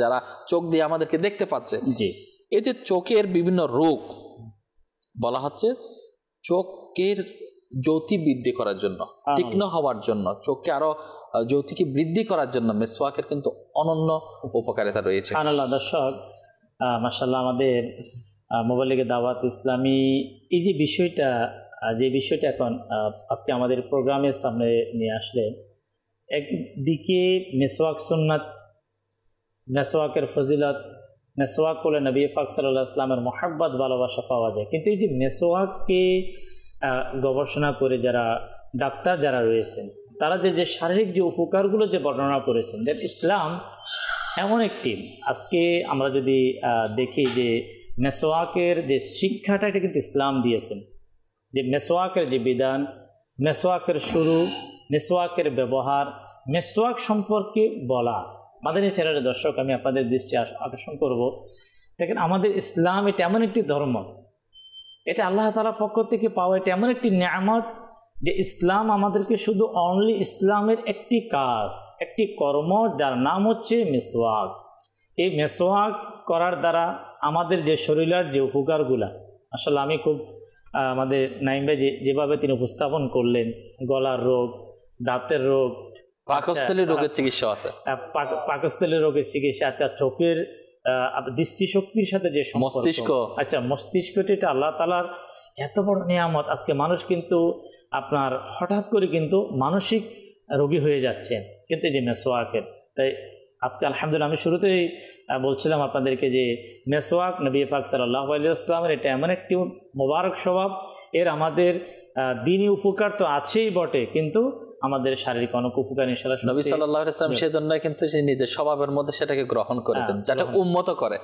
যারা চোখ দিয়ে আমাদেরকে দেখতে পাচ্ছে, এই যে চোখের বিভিন্ন রোগ বলা হচ্ছে চোখের জ্যোতি বৃদ্ধি করার জন্য, তীক্ষ্ণ হওয়ার জন্য, চোখকে আরো জ্যোতিকে বৃদ্ধি করার জন্য মেসওয়াকের কিন্তু অনন্য উপকারিতা রয়েছে। দর্শক মাশাআল্লাহ, আমাদের মোবাইল লিগে দাওয়াত ইসলামী এই যে বিষয়টা এখন আজকে আমাদের প্রোগ্রামের সামনে নিয়ে আসলেন, একদিকে মেসওয়াক সুন্নাত, মেসওয়াকের ফজিলত, মেসোয়াক করলে নবী পাক সাল্লাল্লাহু আলাইহি ওয়াসাল্লামের মহব্বত ভালোবাসা পাওয়া যায়। কিন্তু এই যে মেসোয়াককে গবেষণা করে যারা ডাক্তার যারা রয়েছেন তারা যে শারীরিক যে উপকারগুলো যে বর্ণনা করেছেন, যে ইসলাম এমন একটি, আজকে আমরা যদি দেখি যে মেসোয়াকের যে শিক্ষাটা এটা কিন্তু ইসলাম দিয়েছেন, যে মেসোয়াকের যে বিধান, মেসোয়াকের শুরু, মেসোয়াকের ব্যবহার, মেসোয়াক সম্পর্কে বলা। মাদানী চ্যানেলের দর্শক, আমি আপনাদের দৃষ্টি আকর্ষণ করব, দেখেন আমাদের ইসলাম এটা এমন একটি ধর্ম, এটা আল্লাহ তাআলার পক্ষ থেকে পাওয়া, এটা এমন একটি নিয়ামত যে ইসলাম আমাদেরকে শুধু অনলি ইসলামের একটি কাজ, একটি কর্ম, যার নাম হচ্ছে মেসোয়াক। এই মেসোয়াক করার দ্বারা আমাদের যে শরীরের যে উপকারগুলা, আসলে আমি খুব আমাদের নাইম ভাই যেভাবে তিনি উপস্থাপন করলেন, গলার রোগ, দাঁতের রোগ, পাকস্থলী রোগের চিকিৎসা আছে, পাকস্থলী রোগের চিকিৎসা, আচ্ছা চোখের দৃষ্টিশক্তির সাথে যে মস্তিষ্ক, আচ্ছা মস্তিষ্কটি, এটা আল্লাহ তাআলার এত বড় নিয়ামত। আজকে মানুষ কিন্তু আপনার হঠাৎ করে কিন্তু মানসিক রোগী হয়ে যাচ্ছেন কিন্তু এই যে মেসোয়াকের। তাই আজকে আলহামদুলিল্লাহ আমি শুরুতেই বলছিলাম আপনাদেরকে যে মেসোয়াক নবী পাক সাল্লাল্লাহু আলাইহি ওয়াসাল্লামের এটা এমন একটি মোবারক স্বভাব, এর আমাদের দ্বীনি উপকার তো আছেই বটে, কিন্তু আমাদের শারীরিক অনেক উপকার ইনশাআল্লাহ নবী সাল্লাল্লাহু আলাইহি ওয়াসাল্লাম সেজন্য কিন্তু সে নিজের স্বভাবের মধ্যে সেটাকে গ্রহণ করেছেন, যেটা উম্মত করে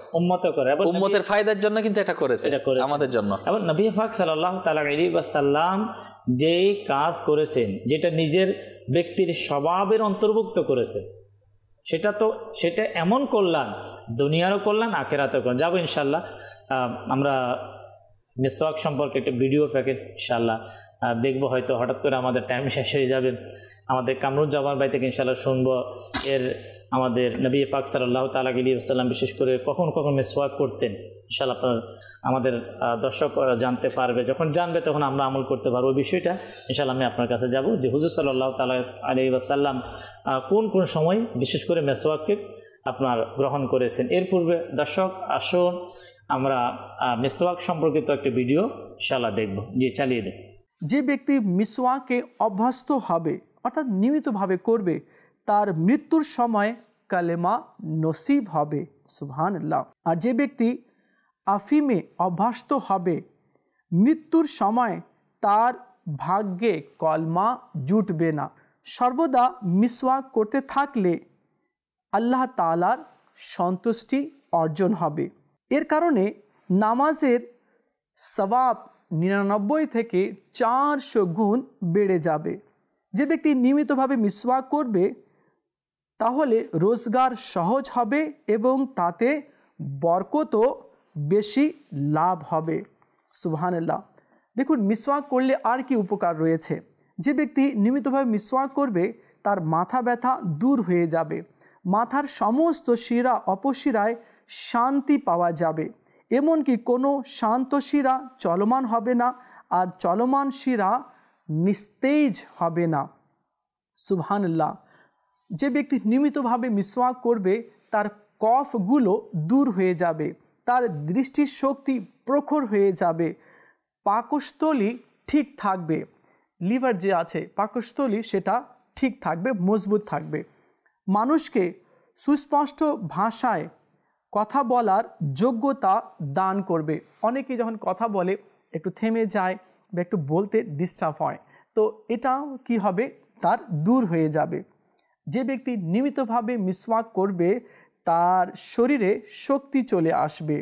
এবং উম্মতের ফায়দার জন্য কিন্তু এটা করেছে আমাদের জন্য। এবং নবী পাক সাল্লাল্লাহু তাআলা আলাইহি ওয়াসাল্লাম যে কাজ করেছেন, যেটা নিজের ব্যক্তির স্বভাবের অন্তর্ভুক্ত করেছেন, সেটা এমন কল্যাণ, দুনিয়ারও কল্যাণ, আখিরাতেও কল্যাণ। যাবো ইনশাআল্লাহ। আমরা মেসওয়াক সম্পর্কে একটা ভিডিও প্যাকেজ ইনশাআল্লাহ দেখবো, হয়তো হঠাৎ করে আমাদের টাইম শেষ হয়ে যাবে। আমাদের কামরুজ্জামান ভাই থেকে ইনশাআল্লাহ শুনবো এর আমাদের নবী পাক সাল্লাল্লাহু তাআলা আলাইহি ওয়াসাল্লাম বিশেষ করে কখন কখন মেসওয়াক করতেন, ইনশাআল্লাহ আপনার আমাদের দর্শক জানতে পারবে। যখন জানবে তখন আমরা আমল করতে পারবো। ওই বিষয়টা ইনশাআল্লাহ আমি আপনার কাছে যাব যে হুজুর সাল্লাল্লাহু তাআলা আলাইহি ওয়াসাল্লাম কোন কোন সময় বিশেষ করে মেসওয়াককে আপনার গ্রহণ করেছেন। এর পূর্বে দর্শক আসুন আমরা মেসওয়াক সম্পর্কিত একটা ভিডিও ইনশাআল্লাহ দেখব। জি, চালিয়ে দেন। যে ব্যক্তি মিসওয়াকে অভ্যস্ত হবে অর্থাৎ নিয়মিতভাবে করবে, তার মৃত্যুর সময় কালেমা নসিব হবে। সুবহানাল্লাহ। আর যে ব্যক্তি আফিমে অভ্যস্ত হবে, মৃত্যুর সময় তার ভাগ্যে কলমা জুটবে না। সর্বদা মিসওয়াক করতে থাকলে আল্লাহ তাআলার সন্তুষ্টি অর্জন হবে। এর কারণে নামাজের সওয়াব 99 থেকে 400 গুণ বেড়ে যাবে। যে ব্যক্তি নিয়মিতভাবে মিসওয়াক করবে তাহলে রোজগার সহজ হবে এবং তাতে বরকতও বেশি লাভ হবে। সুবহানাল্লাহ। দেখুন মিসওয়াক করলে আর কি উপকার রয়েছে। যে ব্যক্তি নিয়মিতভাবে মিসওয়াক করবে তার মাথা ব্যথা দূর হয়ে যাবে, মাথার সমস্ত শিরা অপশিরায় শান্তি পাওয়া যাবে, এমনকি কোনো শান্ত শিরা চলমান হবে না আর চলমান শিরা নিস্তেজ হবে না। সুবহানাল্লাহ। যে ব্যক্তি নিয়মিতভাবে মিসওয়াক করবে তার কফগুলো দূর হয়ে যাবে, তার দৃষ্টির শক্তি প্রখর হয়ে যাবে, পাকস্থলী ঠিক থাকবে, লিভার যে আছে পাকস্থলী সেটা ঠিক থাকবে, মজবুত থাকবে, মানুষকে সুস্পষ্ট ভাষায় কথা বলার যোগ্যতা দান করবে। অনেকে যখন কথা বলে একটু থেমে যায় বা একটু বলতে ডিস্টার্ব হয়, তো এটাও কি হবে, তার দূর হয়ে যাবে। যে ব্যক্তি নিয়মিতভাবে মিসওয়াক করবে তার শরীরে শক্তি চলে আসবে,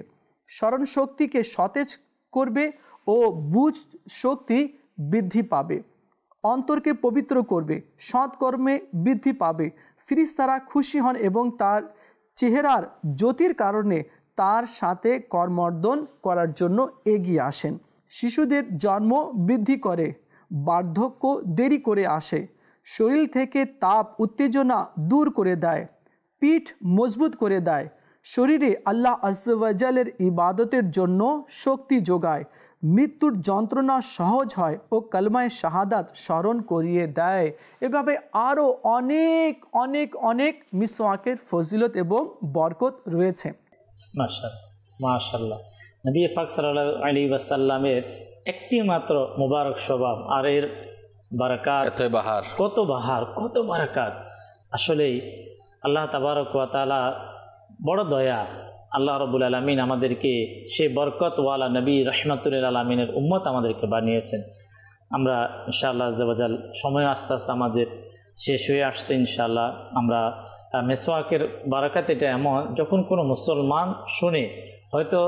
স্মরণ শক্তিকে সতেজ করবে ও বুঝ শক্তি বৃদ্ধি পাবে, অন্তরকে পবিত্র করবে, সৎকর্মে বৃদ্ধি পাবে, ফেরেশতারা খুশি হন এবং তার চেহারার জ্যোতির কারণে তার সাথে করমর্দন করার জন্য এগিয়ে আসেন। শিশুদের জন্ম বৃদ্ধি করে, বার্ধক্য দেরি করে আসে, শরীর থেকে তাপ উত্তেজনা দূর করে দেয়, পিঠ মজবুত করে দেয়, শরীরে আল্লাহ আযজা ওয়া জালের ইবাদতের জন্য শক্তি যোগায়, মৃত্যুর যন্ত্রণা সহজ হয় ও কালমায়ে শাহাদাত স্মরণ করিয়ে দেয়। এভাবে আরও অনেক অনেক অনেক মিসওয়াকের ফজিলত এবং বরকত রয়েছে। মাশাআল্লাহ। নবী পাক সাল্লাল্লাহু আলাইহি ওয়াসাল্লামের একটি মাত্র মুবারক স্বভাব, আর এর বারাকাত কত বাহার কত বারাকাত। আসলেই আল্লাহ তাবারক ওয়া তাআলা বড় দয়া। আল্লাহ রব্বুল আলমিন আমাদেরকে সেই বরকতওয়ালা নবী রহমাতুল আলমিনের উম্মত আমাদেরকে বানিয়েছেন। আমরা ইনশাআল্লাহ আজ্জাওয়াজাল সময় আস্তে আস্তে আমাদের শেষ হয়ে আসছে। ইনশাআল্লাহ আমরা মেসওয়াকের বারাকাত এটা এমন, যখন কোনো মুসলমান শুনে, হয়তো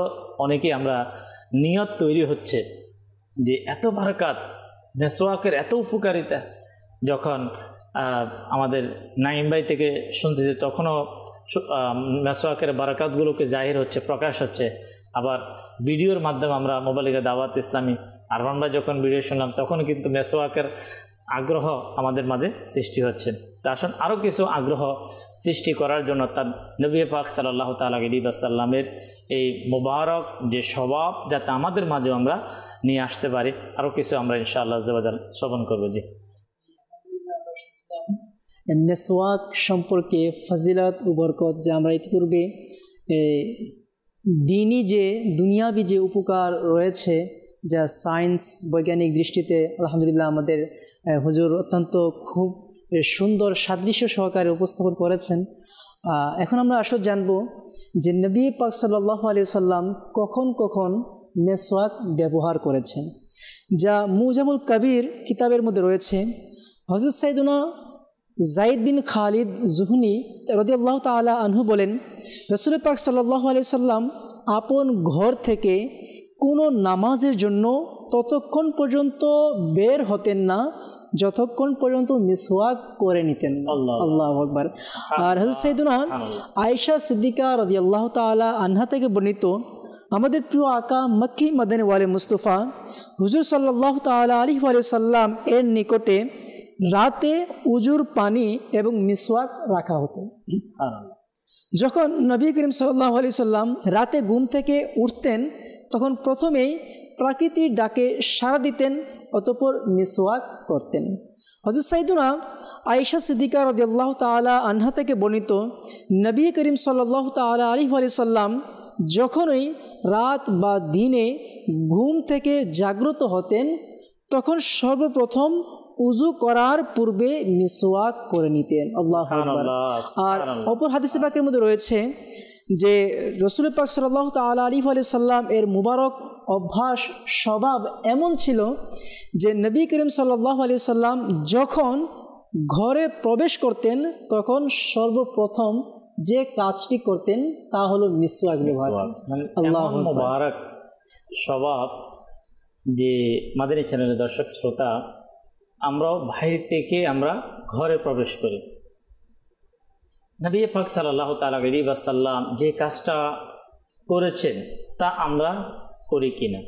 অনেকেই আমরা নিয়ত তৈরি হচ্ছে যে এত বারাকাত, মেসওয়াকের এত উপকারিতা, যখন আমাদের নাইম ভাই থেকে শুনতেছি তখনও মেসওয়াকের বারাকাতগুলোকে জাহির হচ্ছে, প্রকাশ হচ্ছে। আবার ভিডিওর মাধ্যমে আমরা মোবাইলে দাওয়াত ইসলামী আরমান ভাই যখন ভিডিও শুনলাম তখন কিন্তু মেসওয়াকের আগ্রহ আমাদের মাঝে সৃষ্টি হচ্ছে। তা আসুন আরও কিছু আগ্রহ সৃষ্টি করার জন্য তার নবী পাক সাল্লাল্লাহু তাআলা আলাইহি ওয়াসাল্লামের এই মোবারক যে স্বভাব যাতে আমাদের মাঝে আমরা নিয়ে আসতে পারি, আরও কিছু আমরা ইনশাআল্লাহ আজ্জাওয়াজাল শ্রবণ করবো। জি, মেসওয়াক সম্পর্কে ফজিলত ও বরকত যা আমরা ইতিপূর্বে দিনই যে দুনিয়াবি যে উপকার রয়েছে, যা সায়েন্স বৈজ্ঞানিক দৃষ্টিতে আলহামদুলিল্লাহ আমাদের হুজুর অত্যন্ত খুব সুন্দর সাদৃশ্য সহকারে উপস্থাপন করেছেন। এখন আমরা আসলে জানব যে নবী পাক সাল্লাল্লাহু আলাইহি ওয়াসাল্লাম কখন কখন মেসওয়াক ব্যবহার করেছেন, যা মুজামুল কবির কিতাবের মধ্যে রয়েছে। হযরত সাইয়েদুনা যায়েদ বিন খালিদ জুহনি রাদিয়াল্লাহু তাআলা আনহু বলেন, রাসূল পাক সাল্লাল্লাহু আলাইহি ওয়াসাল্লাম আপন ঘর থেকে কোনো নামাজের জন্য ততক্ষণ পর্যন্ত বের হতেন না যতক্ষণ পর্যন্ত মিসওয়াক করে নিতেন। আল্লাহু আকবার। আর হযরত সাইয়েদুনা আয়েশা সিদ্দিকা রাদিয়াল্লাহু তাআলা আনহা থেকে বর্ণিত, আমাদের প্রিয় আকা মক্কি মদিনা ওয়ালে মুস্তাফা হুজুর সাল্লাল্লাহু তাআলা আলাইহি ওয়াসাল্লাম এর নিকটে রাতে উজুর পানি এবং মিসওয়াক রাখা হতো। যখন নবী করিম সাল্লাল্লাহু আলাইহি সাল্লাম রাতে ঘুম থেকে উঠতেন তখন প্রথমেই প্রকৃতির ডাকে সাড়া দিতেন, অতঃপর মিসওয়াক করতেন। হযরত সাইয়েদুনা আয়েশা সিদ্দিকা রাদিয়াল্লাহু তাআলা আনহা থেকে বর্ণিত, নবী করিম সাল্লাল্লাহু তাআলা আলাইহি ওয়াসাল্লাম যখনই রাত বা দিনে ঘুম থেকে জাগ্রত হতেন তখন সর্বপ্রথম উজু করার পূর্বে মিসওয়াক করে নিতেন। আল্লাহু আকবার। আর অপর হাদিসে পাকের মধ্যে রয়েছে যে রাসূল পাক সাল্লাল্লাহু তাআলা আলাইহি ওয়াসাল্লাম এর মুবারক অভ্যাস স্বভাব এমন ছিল যে নবী করিম সাল্লাল্লাহু আলাইহি ওয়াসাল্লাম যখন ঘরে প্রবেশ করতেন তখন সর্বপ্রথম যে কাজটি করতেন তা হলো মিসওয়াক ব্যবহার। আল্লাহু আকবার। মুবারক স্বভাব যে মাদানী চ্যানেলের দর্শক শ্রোতা, আমরাও বাইরে থেকে আমরা ঘরে প্রবেশ করি, নবী পাক সাল্লাল্লাহু তাআলা আলাইহি ওয়াসাল্লাম যে কাজটা করেছেন তা আমরা করি কিনা।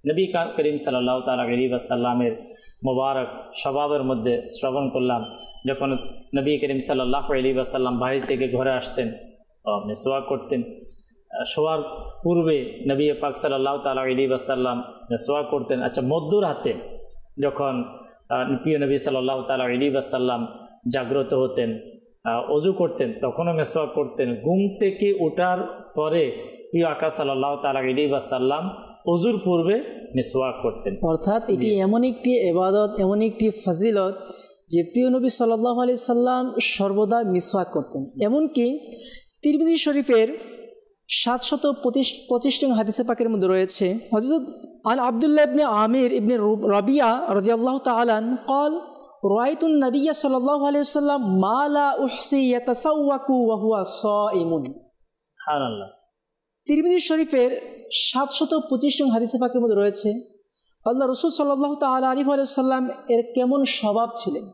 নবী করিম সাল্লাল্লাহু তাআলা আলাইহি ওয়াসাল্লামের মোবারক স্বভাবের মধ্যে শ্রবণ করলাম, যখন নবী করিম সাল্লাল্লাহু আলাইহি ওয়াসাল্লাম বাইরে থেকে ঘরে আসতেন মিসওয়াক করতেন। শোয়ার পূর্বে নবী পাক সাল্লাল্লাহু তাআলা আলাইহি ওয়াসাল্লাম মিসওয়াক করতেন। আচ্ছা, মধ্যরাতে যখন প্রিয় নবী সাল্লাল্লাহু তাআলা আলাইহি ওয়াসাল্লাম জাগ্রত হতেন, ওযু করতেন, তখনও মিসওয়াক করতেন। ঘুম থেকে ওঠার পরে প্রিয় আকা সাল্লাল্লাহু তাআলা আলাইহি ওয়াসাল্লাম ওযুর পূর্বে মিসওয়াক করতেন। অর্থাৎ এটি এমন একটি ইবাদত, এমন একটি ফজিলত যে প্রিয় নবী সাল্লাল্লাহু আলাইহি সাল্লাম সর্বদা মিসওয়াক করতেন। এমনকি তিরমিজি শরীফের 725 নং হাদিসে পাকের মধ্যে রয়েছে, হযরত আন আব্দুল্লাহ ইবনে আমির ইবনে রাবিয়া রাদিয়াল্লাহু তাআলা قال رأيت النبي صلى الله عليه وسلم ما لا أحصي يتسوق وهو صائم। সুবহানাল্লাহ। তিরমিজি শরীফের 725 নং হাদিসে পাকের মধ্যে রয়েছে, আল্লাহ রাসূল সাল্লাল্লাহু তাআলা আলাইহি ওয়াসাল্লাম এর কেমন স্বভাব ছিলেন।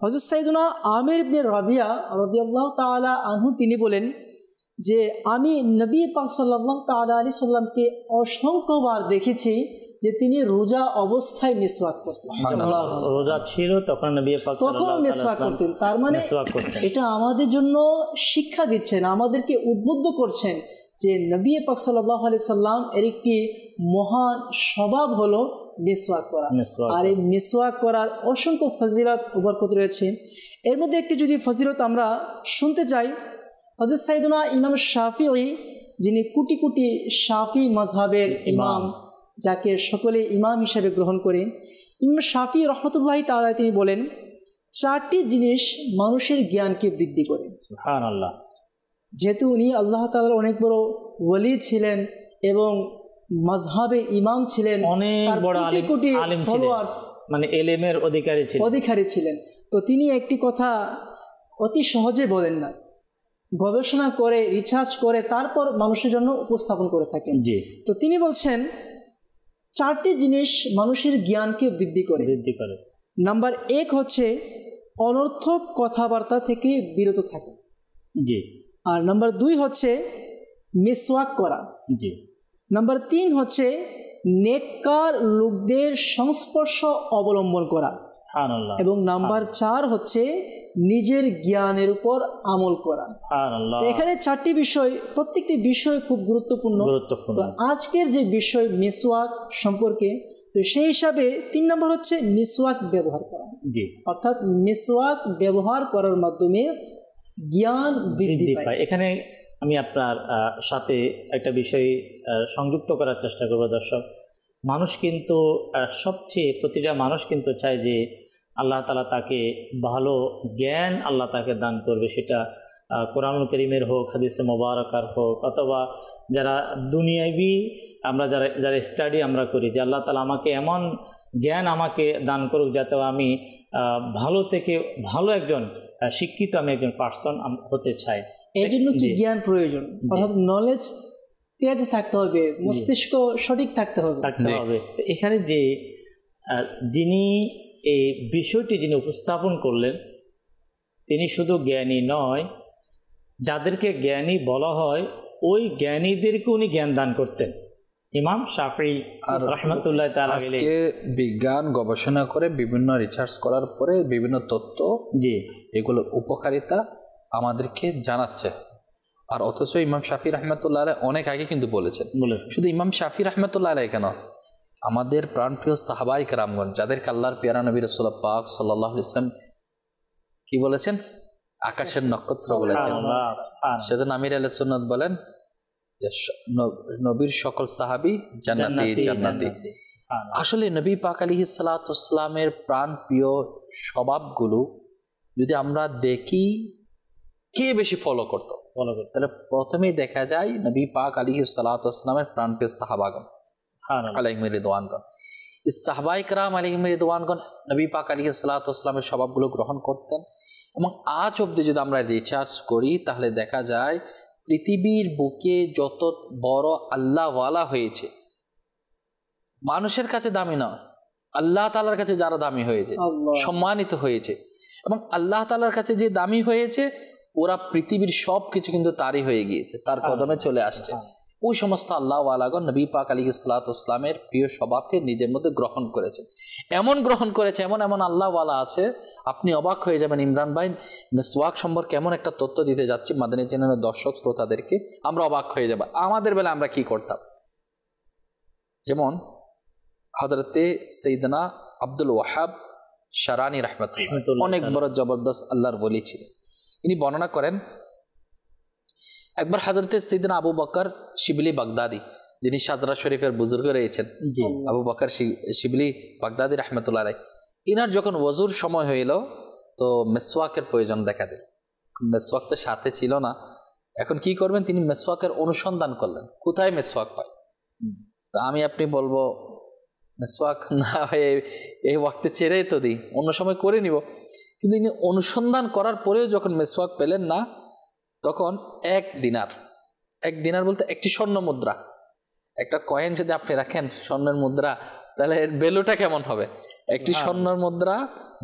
হযরত সাইয়েদুনা আমির ইবনে রাবিয়া রাদিয়াল্লাহু তাআলা আনহু তিনি বলেন যে আমি নবী পাক সাল্লাল্লাহু তাআলা আলাইহি সাল্লামকে অসংখ্যবার দেখেছি যে তিনি রোজা অবস্থায় মিসওয়াক করতেন। রোজা ছিল তখন নবী পাক সাল্লাল্লাহু আলাইহি ওয়াসাল্লাম করতেন। তার মানে এটা আমাদের জন্য শিক্ষা দিচ্ছেন, আমাদেরকে উদ্বুদ্ধ করছেন যে নবী পাক সাল্লাল্লাহু আলাইহি সাল্লাম এর একটি মহান স্বভাব হলো মিসওয়াক করা। আর এই মিসওয়াক করার অসংখ্য ফজিলত ও বরকত রয়েছে। এর মধ্যে একটি যদি ফজিলত আমরা শুনতে চাই, হযরত সাইয়েদুনা ইমাম শাফিঈ, যিনি কোটি কোটি শাফি মাযহাবের ইমাম, যাকে সকলে ইমাম হিসেবে গ্রহণ করে, ইমাম শাফিঈ রাহমাতুল্লাহি তাআলা তিনি বলেন 4টি জিনিস মানুষের জ্ঞানকে বৃদ্ধি করে। সুবহানাল্লাহ। যেহেতু উনি আল্লাহ তাআলার অনেক বড় ওয়ালি ছিলেন এবং মাযহাবে ইমাম ছিলেন, অনেক তার বড় কোটি কোটি আলিম ছিলেন, followers মানে এলেমের অধিকারী ছিলেন। তো তিনি একটি কথা অতি সহজে বলেন না, গবেষণা করে রিসার্চ করে তারপর মানুষের জন্য উপস্থাপন করে থাকেন। জি। তো তিনি বলছেন 4টি জিনিস মানুষের জ্ঞানকে বৃদ্ধি করে। নাম্বার 1 হচ্ছে অনর্থক কথাবার্তা থেকে বিরত থাকা। জি। আর নাম্বার 2 হচ্ছে মিসওয়াক করা। জি। নাম্বার 3 হচ্ছে নেককার লোকদের সংস্পর্শ অবলম্বন করা। সুবহানাল্লাহ। এবং নাম্বার 4 হচ্ছে নিজের জ্ঞানের উপর আমল করা। সুবহানাল্লাহ। এখানে 4টি বিষয়, প্রত্যেকটি বিষয় খুব গুরুত্বপূর্ণ। তো আজকের যে বিষয় মিসওয়াক সম্পর্কে, তো সেই হিসাবে 3 নম্বর হচ্ছে মিসওয়াক ব্যবহার করা। জি। অর্থাৎ মিসওয়াক ব্যবহার করার মাধ্যমে জ্ঞান বৃদ্ধি পায়। এখানে আমি আপনার সাথে একটা বিষয় সংযুক্ত করার চেষ্টা করব। দর্শক, মানুষ কিন্তু প্রতিটা মানুষ কিন্তু চায় যে আল্লাহ তাআলা তাকে ভালো জ্ঞান আল্লাহ তাকে দান করবে, সেটা কোরআনুল কারীমের হোক, হাদিসে মোবারকার হোক, অথবা যারা দুনিয়াবি আমরা যারা স্টাডি আমরা করি, যে আল্লাহ তাআলা আমাকে এমন জ্ঞান আমাকে দান করুক যাতে আমি ভালো থেকে ভালো একজন শিক্ষিত আমি একজন পার্সন হতে চাই। এই জন্য কি জ্ঞান প্রয়োজন, অর্থাৎ নলেজ তেজ থাকতে হবে, মস্তিষ্ক সঠিক থাকতে হবে। এখানে যে যিনি এই বিষয়টি যিনি উপস্থাপন করলেন, তিনি শুধু জ্ঞানী নয়, যাদেরকে জ্ঞানী বলা হয় ওই জ্ঞানীদেরকে উনি জ্ঞান দান করতেন। ইমাম শাফিঈ রাহমাতুল্লাহ তাআলা আলাইহি বিজ্ঞান গবেষণা করে বিভিন্ন রিসার্চ করার পরে বিভিন্ন তথ্য, জি, এগুলোর উপকারিতা আমাদেরকে জানাচ্ছে। আর অথচ ইমাম শাফিঈ রাহমাতুল্লাহ আলাইহি অনেক আগে কিন্তু বলেছেন। শুধু ইমাম শাফিঈ রাহমাতুল্লাহ আলাইহি কেন, আমাদের প্রাণপ্রিয় সাহাবায়ে কেরামগণ, যাদেরকে আল্লাহর পেয়ারা নবী রাসূলুল্লাহ পাক সাল্লাল্লাহু আলাইহি ওয়াসাল্লাম কি বলেছেন, আকাশের নক্ষত্র বলেছেন। সেজন্য আমির আহলে সুন্নাত বলেন যে নবীর সকল সাহাবী জান্নাতি জান্নাতি। আসলে নবী পাক আলাইহিস সালাতু ওয়াস সালামের প্রাণ প্রিয় স্বভাবগুলো যদি আমরা দেখি কে বেশি ফলো করত, তাহলে প্রথমেই দেখা যায় নবী পাক আলাইহিস সালাতু ওয়াস সালামের প্রাণ প্রিয় সাহাবাগণ আলাইহিম রিদওয়ানগণ। এই সাহাবায়ে কেরাম আলাইহিম রিদওয়ানগণ নবী পাক আলাইহিস সালাতু ওয়াস সালামের স্বভাবগুলো গ্রহণ করতেন। এবং আজ অবধি যদি আমরা রিসার্চ করি তাহলে দেখা যায় পৃথিবীর বুকে যত বড় আল্লাহওয়ালা হয়েছে, মানুষের কাছে দামি নয়, আল্লাহ তাআলার কাছে যারা দামি হয়েছে, সম্মানিত হয়েছে, এবং আল্লাহ তাআলার কাছে যে দামি হয়েছে পুরা পৃথিবীর সব কিছু কিন্তু তারই হয়ে গিয়েছে, তার কদমে চলে আসছে। ওই সমস্ত আল্লাহওয়ালাগণ নবী পাক আলাইহিস সালাতু ওয়াস সালামের প্রিয় স্বভাবকে নিজের মধ্যে গ্রহণ করেছে। এমন গ্রহণ করেছে, এমন এমন আল্লাহওয়ালা আছে, আপনি অবাক হয়ে যাবেন। ইমরান ভাই মিসওয়াক সম্পর্কে এমন একটা তথ্য দিতে যাচ্ছি মাদানী চ্যানেলের দর্শক শ্রোতাদেরকে, আমরা অবাক হয়ে যাব। আমাদের বেলা আমরা কি করতাম, যেমন হযরতে সাইয়েদনা আব্দুল ওয়াহাব শারানি রাহমাতুল্লাহ, অনেক বড় জবরদস্ত আল্লাহর ওলি ছিলেন। ইনি বর্ণনা করেন একবার হযরতে সাইয়েদনা আবু বকর শিবলি বাগদাদি, যিনি শাজরা শরীফের বুজুর্গ রয়েছেন, আবু বকর শিবলি বাগদাদি রাহমাতুল্লাহ আলাইহি, ইনার যখন ওযুর সময় হইল তো মিসওয়াকের প্রয়োজন দেখা দিল। মিসওয়াক তো সাথে ছিল না, এখন কি করবেন, তিনি মিসওয়াকের অনুসন্ধান করলেন কোথায় মিসওয়াক পায়। তো আমি আপনি বলবো মিসওয়াক না হয়ে এই ওয়াক্তে ছেড়ে তো দিই, অন্য সময় করে নিব। কিন্তু ইনি অনুসন্ধান করার পরেও যখন মিসওয়াক পেলেন না, তখন এক দিনার বলতে একটি স্বর্ণ মুদ্রা, একটা কয়েন যদি আপনি রাখেন স্বর্ণের মুদ্রা, তাহলে এর ভ্যালুটা কেমন হবে, একটি স্বর্ণের মুদ্রা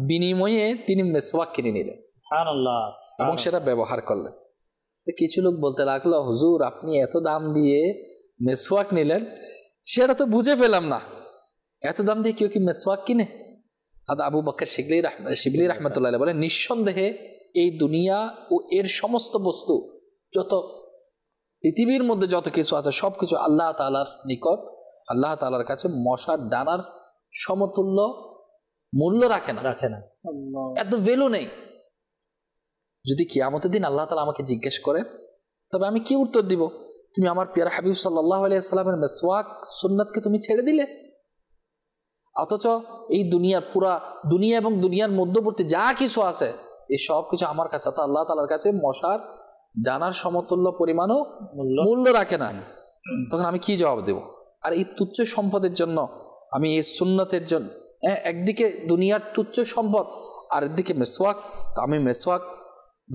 বিনিময়ে তিনি মিসওয়াক কিনে নিলেন এবং সেটা ব্যবহার করলেন। তো কিছু লোক বলতে লাগলো, হুজুর আপনি এত দাম দিয়ে মিসওয়াক নিলেন, সেটা তো বুঝে পেলাম না, এত দাম দিয়ে কেউ কি মিসওয়াক কিনে? আবু বকর শিবলি রাহমাতুল্লাহ আলাইহি বলেন, নিঃসন্দেহে এই দুনিয়া ও এর সমস্ত বস্তু, যত পৃথিবীর মধ্যে যত কিছু আছে সবকিছু আল্লাহ তাআলার নিকট, আল্লাহ তাআলার কাছে মশার ডানার সমতুল্য মূল্য রাখে না, এত ভ্যালু নেই। যদি কিয়ামতের দিন আল্লাহ তাআলা আমাকে জিজ্ঞেস করেন, তবে আমি কি উত্তর দিব? তুমি আমার প্রিয় হাবিব সাল্লাল্লাহু আলাইহি ওয়াসাল্লামের মিসওয়াক সুন্নাতকে তুমি ছেড়ে দিলে, অথচ এই দুনিয়ার পুরা দুনিয়া এবং দুনিয়ার মধ্যবর্তী যা কিছু আছে এই সব কিছু আমার কাছে, অর্থাৎ আল্লাহ তাআলার কাছে মশার ডানার সমতুল্য পরিমাণও মূল্য রাখে না, তখন আমি কি জবাব দেব? আর এই তুচ্ছ সম্পদের জন্য আমি এই সুন্নতের জন্য, একদিকে দুনিয়ার তুচ্ছ সম্পদ আর একদিকে মেসওয়াক, তো আমি মেসওয়াক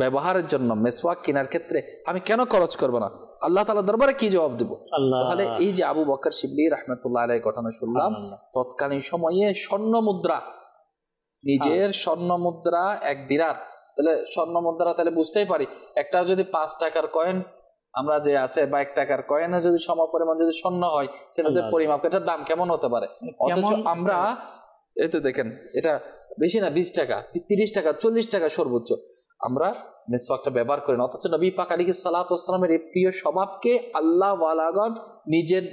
ব্যবহারের জন্য, মেসওয়াক কেনার ক্ষেত্রে আমি কেন খরচ করবো না? আল্লাহ তাআলা দরবারে কি জবাব দেব? তাহলে এই যে আবু বকর শিবলি রাহমাতুল্লাহ আলাইহি ঘটনা শুনলাম, তৎকালীন সময়ে স্বর্ণ মুদ্রা, নিজের স্বর্ণ মুদ্রা 1 দিনার, তাহলে স্বর্ণ মুদ্রা তাহলে বুঝতেই পারি, একটা যদি 5 টাকার কয়েন আমরা যে আছে বা 1 টাকার কয়েনে যদি সমপরিমাণ যদি স্বর্ণ হয়, সেটাতে পরিমাপ, এটার দাম কেমন হতে পারে? অথচ আমরা এতে দেখেন এটা বেশি না, 20 টাকা, 30 টাকা, 40 টাকা সর্বোচ্চ আমরা মেসওয়াকটা ব্যবহার করি না। অথচ নবী পাক আলাইহিস সালাতু ওয়াস সালামের এই প্রিয় স্বভাবকে আল্লাহ ওয়ালাগণ নিজের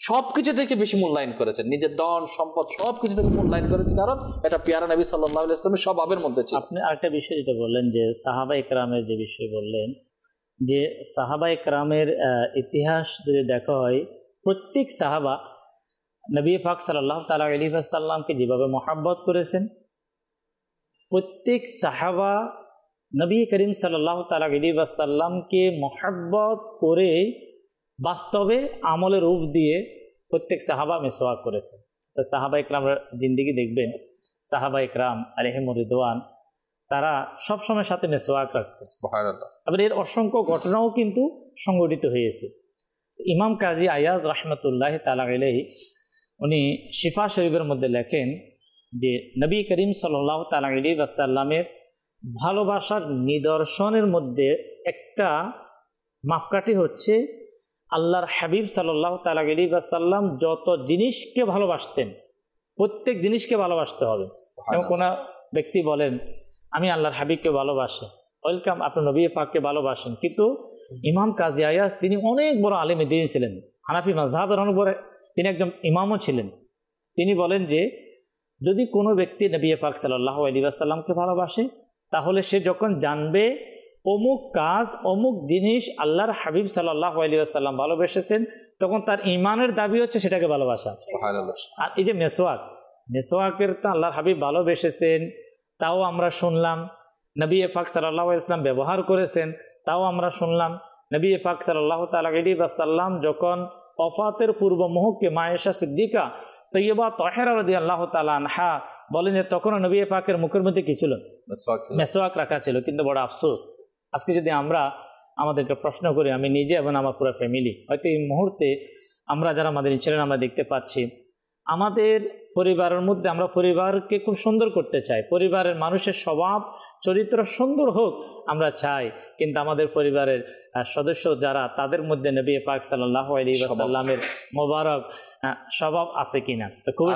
সবকিছু থেকে বেশি মূল্যায়ন করেছেন, নিজের ধন সম্পদ সবকিছু থেকে মূল্যায়ন করেছে, কারণ এটা পিয়ারা নবী সাল্লাল্লাহু আলাইহি ওয়াসাল্লামের স্বভাবের মধ্যে ছিল। আপনি আরেকটা বিষয় যেটা বললেন যে সাহাবায়ে কেরামের যে বিষয় বললেন, যে সাহাবায়ে কেরামের ইতিহাস যদি দেখা হয়, প্রত্যেক সাহাবা নবী পাক সাল্লাল্লাহু তাআলা আলাইহি ওয়াসাল্লামকে যেভাবে মহব্বত করেছেন, প্রত্যেক সাহাবা নবী করিম সাল্লাল্লাহু তাআলা আলাইহি ওয়াসাল্লামকে মহব্বত করে বাস্তবে আমলের রূপ দিয়ে প্রত্যেক সাহাবা মেসওয়াক করেছেন। তো সাহাবা ইকরামের জিন্দেগি দেখবেন, সাহাবা ইকরাম আলাইহিমুর রিদওয়ান তারা সবসময় সাথে মেসওয়াক রাখতেন। সুবহানাল্লাহ। আবার এর অসংখ্য ঘটনাও কিন্তু সংঘটিত হয়েছে। ইমাম কাজী আয়াজ রাহমাতুল্লাহি তাআলা আলাইহি উনি শিফা শরীফের মধ্যে লেখেন যে নবী করিম সাল্লাল্লাহু তাআলা আলাইহি ওয়াসাল্লামের ভালোবাসার নিদর্শনের মধ্যে একটা মাপকাঠি হচ্ছে আল্লাহর হাবিব সাল্লাল্লাহু তাআলা আলাইহি ওয়াসাল্লাম যত জিনিসকে ভালোবাসতেন, প্রত্যেক জিনিসকে ভালোবাসতে হবে। যেমন কোনো ব্যক্তি বলেন আমি আল্লাহর হাবিবকে ভালোবাসি, ওয়েলকাম, আপনি নবী পাককে ভালোবাসেন, কিন্তু ইমাম কাজী আয়াজ তিনি অনেক বড় আলেম দ্বীন ছিলেন, হানাফি মাযহাবের অনেক বড় তিনি একজন ইমামও ছিলেন। তিনি বলেন যে যদি কোনো ব্যক্তি নবী পাক সাল্লাল্লাহু আলাইহি ওয়াসাল্লামকে ভালোবাসে, তাহলে সে যখন জানবে অমুক কাজ, অমুক জিনিস আল্লাহর হাবিব সাল্লাল্লাহু আলাইহি ওয়াসাল্লাম ভালোবেসেছেন, তখন তার ঈমানের দাবি হচ্ছে সেটাকে ভালোবাসা। আর এই যে মেসওয়াকের তো আল্লাহর হাবিব ভালোবেসেছেন, তাও আমরা শুনলাম। নবী পাক সাল্লাল্লাহু আলাইহি ওয়াসাল্লাম ব্যবহার করেছেন, তাও আমরা শুনলাম। নবী পাক সাল্লাল্লাহু তাআলা আলাইহি ওয়াসাল্লাম যখন ওফাতের পূর্ব মুহূর্তে মা আয়েশা সিদ্দিকা তৈয়বা তাহেরা রাদিয়াল্লাহু তাআলা আনহা বলেন যে তখন নবী পাকের মুখের মধ্যে কি ছিল? মেসওয়াক রাখা ছিল। কিন্তু বড় আফসোস, আজকে যদি আমরা আমাদেরকে প্রশ্ন করি, আমি নিজে এবং আমার পুরো ফ্যামিলি, হয়তো এই মুহূর্তে আমরা যারা আমাদের চ্যানেল আমরা দেখতে পাচ্ছি, আমাদের পরিবারের মধ্যে আমরা পরিবারকে খুব সুন্দর করতে চাই, পরিবারের মানুষের স্বভাব চরিত্র সুন্দর হোক আমরা চাই, কিন্তু আমাদের পরিবারের সদস্য যারা, তাদের মধ্যে নবী পাক সাল্লাল্লাহু আলাইহি ওয়াসাল্লামের মোবারক স্বভাব আছে কিনা। তো খুব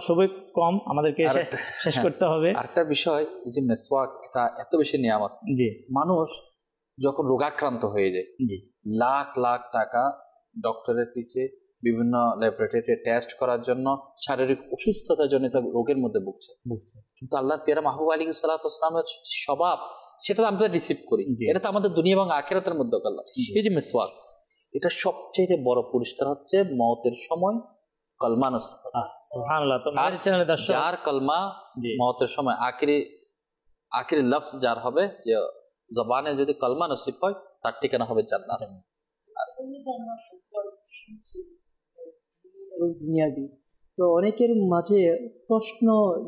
সময় কম, আমাদেরকে শেষ করতে হবে। আরেকটা বিষয়, এই যে মেসওয়াক, এটা এত বেশি নিয়ামত। জি, মানুষ যখন রোগাক্রান্ত হয়ে যায়, জি, লাখ লাখ টাকা ডক্টরের পিছে বিভিন্ন ল্যাবরেটরিতে টেস্ট করার জন্য, শারীরিক অসুস্থতার জন্য রোগের মধ্যে ভুগছে। কিন্তু আল্লাহর পেয়ারা মাহবুব আলাইহিস সালাতু ওয়াস সালামের স্বভাব, সেটা তো আমরা রিসিভ করি, এটা তো আমাদের দুনিয়া এবং আখিরাতের মধ্যে কল্যাণ। এই যে মেসওয়াক, এটা সবচেয়ে বড় পুরস্কার হচ্ছে মওতের সময় কলমা নসিব। সুবহানাল্লাহ। তো আমাদের চ্যানেলে দর্শক, যার কলমা মওতের সময় আখিরি লফজ যার হবে, যে জবানে যদি কলমা নসিব হয়, তার ঠিকানা হবে জান্নাত। দুনিয়াবি। তো অনেকের মাঝে প্রশ্ন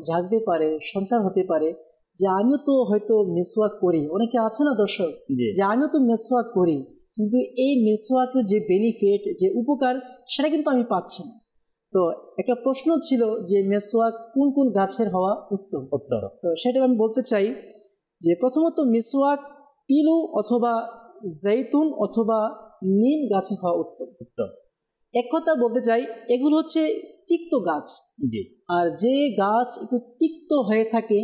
জাগতে পারে, সঞ্চার হতে পারে যে আমিও তো হয়তো মেসওয়াক করি, অনেকে আছে না দর্শক, যে আমিও তো মেসওয়াক করি, কিন্তু এই মেসওয়াকের যে বেনিফিট, যে উপকার, সেটা কিন্তু আমি পাচ্ছি না। তো একটা প্রশ্ন ছিল যে মেসওয়াক কোন কোন গাছের হওয়া উত্তম। তো সেটা আমি বলতে চাই যে প্রথমত মেসওয়াক পিলু অথবা জৈতুন অথবা নিম গাছের হওয়া উত্তম। এক কথা বলতে চাই, এগুলো হচ্ছে তিক্ত গাছ। জি। আর যে গাছ একটু তিক্ত হয়ে থাকে,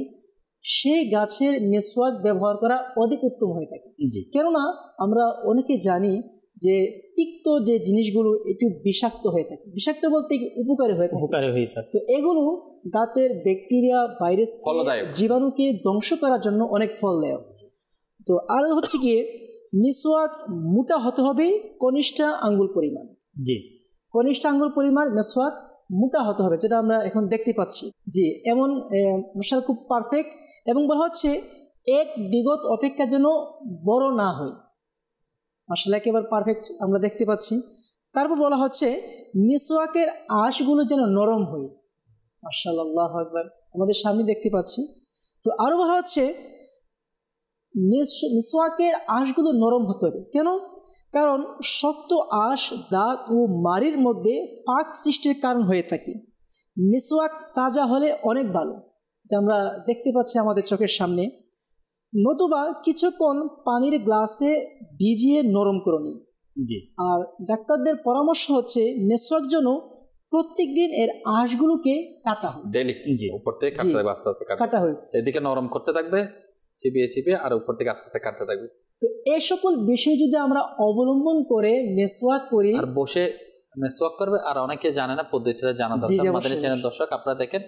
সেই গাছের মেসওয়াক ব্যবহার করা অধিক উত্তম হয়ে থাকে। কেননা আমরা অনেকে জানি যে তিক্ত যে জিনিসগুলো একটু বিষাক্ত হয়ে থাকে, বিষাক্ত বলতে উপকারী হয়ে থাকে। তো এগুলো দাঁতের ব্যাকটেরিয়া, ভাইরাস, জীবাণুকে ধ্বংস করার জন্য অনেক ফল দেয়। তো আর হচ্ছে গিয়ে মেসওয়াক মোটা হতে হবে কনিষ্ঠ আঙ্গুল পরিমাণ। জি, কনিষ্ঠ আঙ্গুল পরিমাণ মেসওয়াক মোটা হতে হবে, যেটা আমরা এখন দেখতে পাচ্ছি। জি, এমন মশাল খুব পারফেক্ট, এবং বলা হচ্ছে এক বিগত অপেক্ষা যেন বড় না হয়। মাশাআল্লাহ একেবারে পারফেক্ট আমরা দেখতে পাচ্ছি। তারপর বলা হচ্ছে মিসওয়াকের আঁশগুলো যেন নরম হয়। মাশাআল্লাহ, আল্লাহু আকবার, আমাদের সামনে দেখতে পাচ্ছি। তো আরও বলা হচ্ছে মিসওয়াকের আঁশগুলো নরম হতে হবে। কেন? কারণ শক্ত আঁশ দাঁত ও মাড়ির মধ্যে ফাঁক সৃষ্টির কারণ হয়ে থাকে। মিসওয়াক তাজা হলে অনেক ভালো, এটা আমরা দেখতে পাচ্ছি আমাদের চোখের সামনে। নতুবা কিছুক্ষণ পানির গ্লাসে ভিজিয়ে নরম করে নিন। জি। আর ডাক্তারদের পরামর্শ হচ্ছে মিসওয়াক যেন প্রত্যেক দিন এর আঁশগুলোকে কাটা হয়, ডেইলি উপর থেকে কাটতে থাকবে, আস্তে আস্তে কাটা হয়, এদিকে নরম করতে থাকবে, চিবিয়ে চিবিয়ে, আর উপর থেকে আস্তে আস্তে কাটতে থাকবে। তো এই সকল বিষয় যদি আমরা অবলম্বন করে মিসওয়াক করি, আর বসে মিসওয়াক করবে। আর অনেকে জানে না, পদ্ধতিটা জানা দরকার। মাদানী চ্যানেল দর্শক, আপনারা দেখেন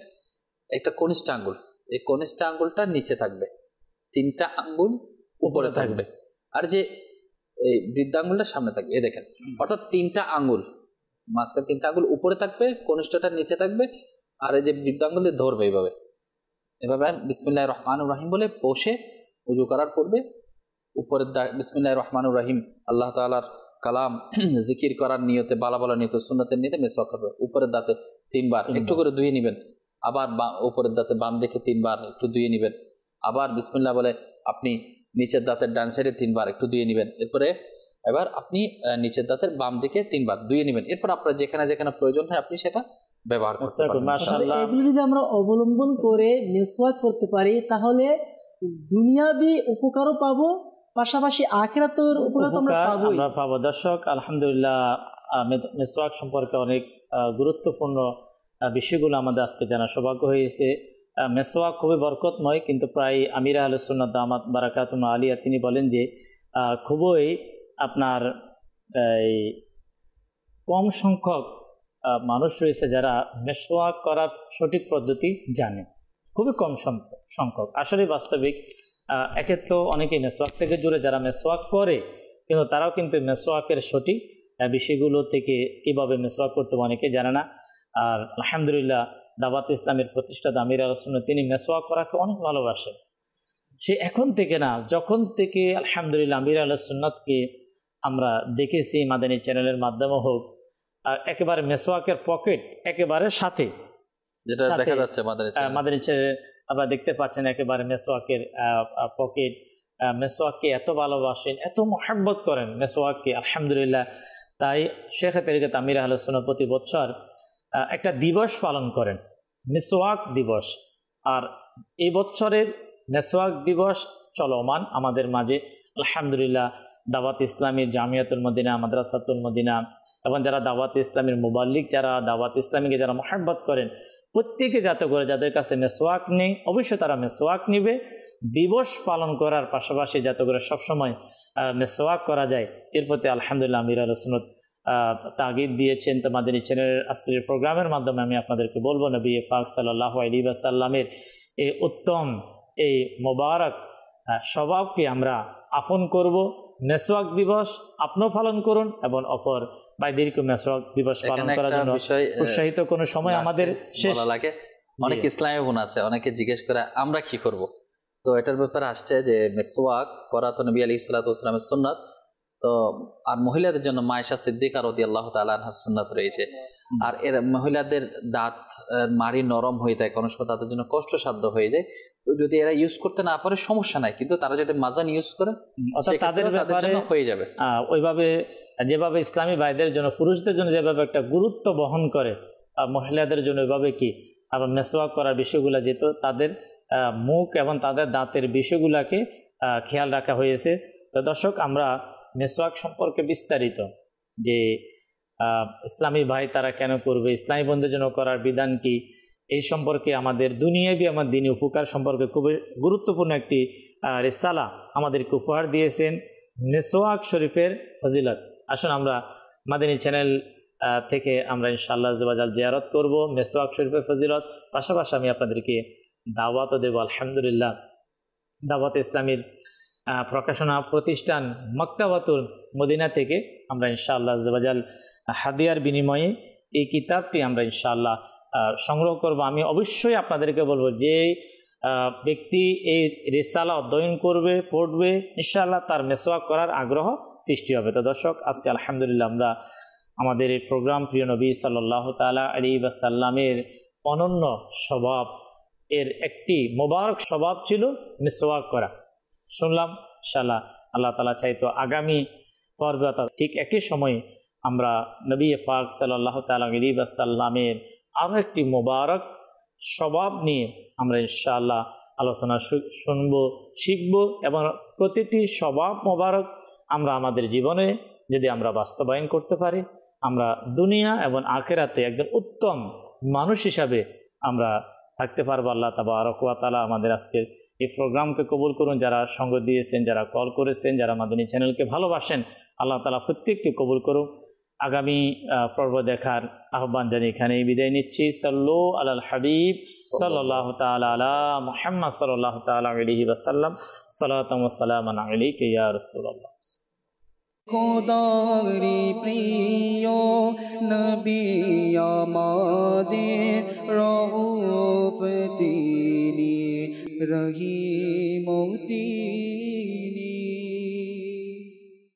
একটা কনিষ্ঠ আঙ্গুল, এই কনিষ্ঠ আঙ্গুলটা নিচে থাকবে, 3টা আঙ্গুল উপরে থাকবে, আর যে এই বৃদ্ধাঙ্গুলটা সামনে থাকবে। এই দেখেন, অর্থাৎ 3টা আঙ্গুল, মাঝখানে 3টা আঙ্গুল উপরে থাকবে, কনিষ্ঠটা নিচে থাকবে, আর এই যে বৃদ্ধাঙ্গুল দিয়ে ধরবে এইভাবে। এভাবে বিসমিল্লাহির রহমানির রহিম বলে বসে উজু করার পূর্বে উপরের বিসমিল্লাহির রহমানির রহিম আল্লাহ তাআলার কালাম জিকির করার নিয়তে, বালা বালা নিয়তে, সুন্নতের নিয়তে মিসওয়াক করবে। উপরের দাঁতে 3 বার একটু করে ধুয়ে নেবেন, আবার উপরের দাঁতে বাম দিকে 3 বার একটু ধুয়ে নেবেন, আবার বিসমিল্লাহ বলে আপনি নিচের দাঁতের ডান সাইডে 3 বার একটু ধুয়ে নেবেন। এরপরে এবার আপনি নিচের দাঁতের বাম দিকে 3 বার ধুয়ে নেবেন। এরপর আপনার যেখানে যেখানে প্রয়োজন হয় আপনি সেটা ব্যবহার করতে পারবেন। মাশাআল্লাহ, এগুলো যদি আমরা অবলম্বন করে মিসওয়াক করতে পারি তাহলে দুনিয়াবি উপকারও পাবো, পাশাপাশি আখিরাতের উপকার তো আমরা পাবো। দর্শক, আলহামদুলিল্লাহ মিসওয়াক সম্পর্কে অনেক গুরুত্বপূর্ণ বিষয়গুলো আমাদের আজকে জানার সৌভাগ্য হয়েছে। মিসওয়াক খুবই বরকতময়, কিন্তু প্রায় আমির আহলে সুন্নাত দামাত বারাকাতুহুম আলিয়া তিনি বলেন যে খুবই আপনার এই কম সংখ্যক মানুষ রয়েছে যারা মিসওয়াক করার সঠিক পদ্ধতি জানে, খুবই কম সংখ্যক। আসলে বাস্তবিক একে তো অনেকেই মিসওয়াক থেকে দূরে, যারা মিসওয়াক করে কিন্তু তারাও কিন্তু মিসওয়াকের সঠিক বিষয়গুলো থেকে কীভাবে মিসওয়াক করতে অনেকে জানে না। আর আলহামদুলিল্লাহ দাওয়াত ইসলামের প্রতিষ্ঠাতা আমির আহলে সুন্নাত তিনি মিসওয়াক করাকে অনেক ভালোবাসেন। সে এখন থেকে না, যখন থেকে আলহামদুলিল্লাহ আমির আহলে সুন্নাতকে আমরা দেখেছি মাদানী চ্যানেলের মাধ্যমে হোক, একেবারে মিসওয়াকের পকেট একেবারে সাথে, যেটা দেখা যাচ্ছে মাদানী চ্যানেলে আপনারা দেখতে পাচ্ছেন, একেবারে মিসওয়াকের পকেট। মিসওয়াককে এত ভালোবাসেন, এত মহব্বত করেন মিসওয়াককে, আলহামদুলিল্লাহ। তাই শেখ তরিকত আমির আহলে সুন্নাত প্রতি বছর একটা দিবস পালন করেন, মিসওয়াক দিবস। আর এই বছরের মিসওয়াক দিবস চলমান আমাদের মাঝে, আলহামদুলিল্লাহ। দাওয়াত ইসলামীর জামিয়াতুল মদিনা, মাদ্রাসাতুল মদিনা এবং যারা দাওয়াত ইসলামীর মুবাল্লিগ, যারা দাওয়াত ইসলামীকে যারা মহব্বত করেন, প্রত্যেকে যাতে করে যাদের কাছে মিসওয়াক নেই অবশ্যই তারা মিসওয়াক নিবে। দিবস পালন করার পাশাপাশি যাতে করে সবসময় মিসওয়াক করা যায়, এর প্রতি আলহামদুলিল্লাহ আমির আহলে সুন্নাত তাগিদ দিয়েছেন। তো মাদানী চ্যানেলের আজকের প্রোগ্রামের মাধ্যমে আমি আপনাদেরকে বলবো, নবী পাক সাল্লাল্লাহু আলাইহি ওয়াসাল্লামের এই উত্তম এই মোবারক স্বভাবকে আমরা আপন করব। মিসওয়াক দিবস আপনিও পালন করুন এবং অপর ভাইদেরকে মিসওয়াক দিবস পালন করার জন্য উৎসাহিত কোনো সময় আমাদের শেষ লাগে। অনেক ইসলামী বোন আছে, অনেকে জিজ্ঞেস করে আমরা কি করব। তো এটার ব্যাপারে আসছে যে মিসওয়াক করা তো নবী আলাইহিস সালাতু ওয়াস সালামের সুন্নাত। তো আর মহিলাদের জন্য মায়েশা সিদ্দিকা রাদিয়াল্লাহু তাআলা আনহার সুন্নাত রয়েছে। আর এর মহিলাদের দাঁত মাড়ি নরম হয়ে যায়, কোনো সময় তাদের জন্য কষ্টসাধ্য হয়ে যায়। তো যদি এরা ইউজ করতে না পারে সমস্যা নাই, কিন্তু তারা যদি মাজান ইউজ করে তাদের জন্য হয়ে যাবে। ওইভাবে যেভাবে ইসলামী ভাইদের জন্য, পুরুষদের জন্য যেভাবে একটা গুরুত্ব বহন করে, মহিলাদের জন্য ওইভাবে কি আবার মিসওয়াক করার বিষয়গুলো যেত তাদের মুখ এবং তাদের দাঁতের বিষয়গুলোকে খেয়াল রাখা হয়েছে। তো দর্শক, আমরা মিসওয়াক সম্পর্কে বিস্তারিত যে ইসলামী ভাই তারা কেন করবে, ইসলামী বন্ধুদের জন্য করার বিধান কি, এই সম্পর্কে আমাদের দুনিয়াবি আমার দিনী উপকার সম্পর্কে খুবই গুরুত্বপূর্ণ একটি রিসালা আমাদেরকে উপহার দিয়েছেন, মিসওয়াক শরীফের ফজিলত। আসুন আমরা মাদানী চ্যানেল থেকে আমরা ইনশাআল্লাহ আযওয়াজাল জিয়ারত করব মিসওয়াক শরীফের ফজিলত। পাশাপাশি আমি আপনাদেরকে দাওয়াতও দেব। আলহামদুলিল্লাহ দাওয়াত ইসলামীর প্রকাশনা প্রতিষ্ঠান মাকতাবাতুল মদিনা থেকে আমরা ইনশাআল্লাহ আযওয়াজাল হাদিয়ার বিনিময়ে এই কিতাবটি আমরা ইনশাআল্লাহ সংগ্রহ করব। আমি অবশ্যই আপনাদেরকে বলবো যে ব্যক্তি এই রিসালা অধ্যয়ন করবে, পড়বে, ইনশাআল্লাহ তার মিসওয়াক করার আগ্রহ সৃষ্টি হবে। তো দর্শক, আজকে আলহামদুলিল্লাহ আমরা আমাদের এই প্রোগ্রাম প্রিয় নবী সাল্লাল্লাহু তাআলা আলাইহি ওয়াসাল্লামের অনন্য স্বভাব এর একটি মোবারক স্বভাব ছিল মিসওয়াক করা। শুনলাম, ইনশাআল্লাহ আল্লাহ তাআলা চাইতো আগামী পর্বে ঠিক একই সময়ে আমরা নবী পাক সাল্লাল্লাহু তাআলা আলাইহি ওয়াসাল্লামের আরও একটি মোবারক স্বভাব নিয়ে আমরা ইনশাআল্লাহ আলোচনা শুনব, শিখব এবং প্রতিটি স্বভাব মোবারক আমরা আমাদের জীবনে যদি আমরা বাস্তবায়ন করতে পারি, আমরা দুনিয়া এবং আখিরাতে একজন উত্তম মানুষ হিসাবে আমরা থাকতে পারবো। আল্লাহ তাবারক ওয়া তাআলা আমাদের আজকের এই প্রোগ্রামকে কবুল করুন। যারা সঙ্গ দিয়েছেন, যারা কল করেছেন, যারা মাদানী চ্যানেলকে ভালোবাসেন, আল্লাহ তাআলা প্রত্যেককে কবুল করুন। আগামী পর্ব দেখার আহ্বান জানিয়ে এখানেই বিদায় নিচ্ছি। সাল্লু আলাল হাবিব সাল্লাল্লাহু তাআলা আলা মুহাম্মদ সাল্লাল্লাহু তাআলা আলাইহি ওয়াসাল্লাম। সালাতাম ওয়া সালামান আলাইকা ইয়া রাসূলুল্লাহ। খোদারি প্রিয় নবী আমাদের রউফ তিনি রহিম তিনি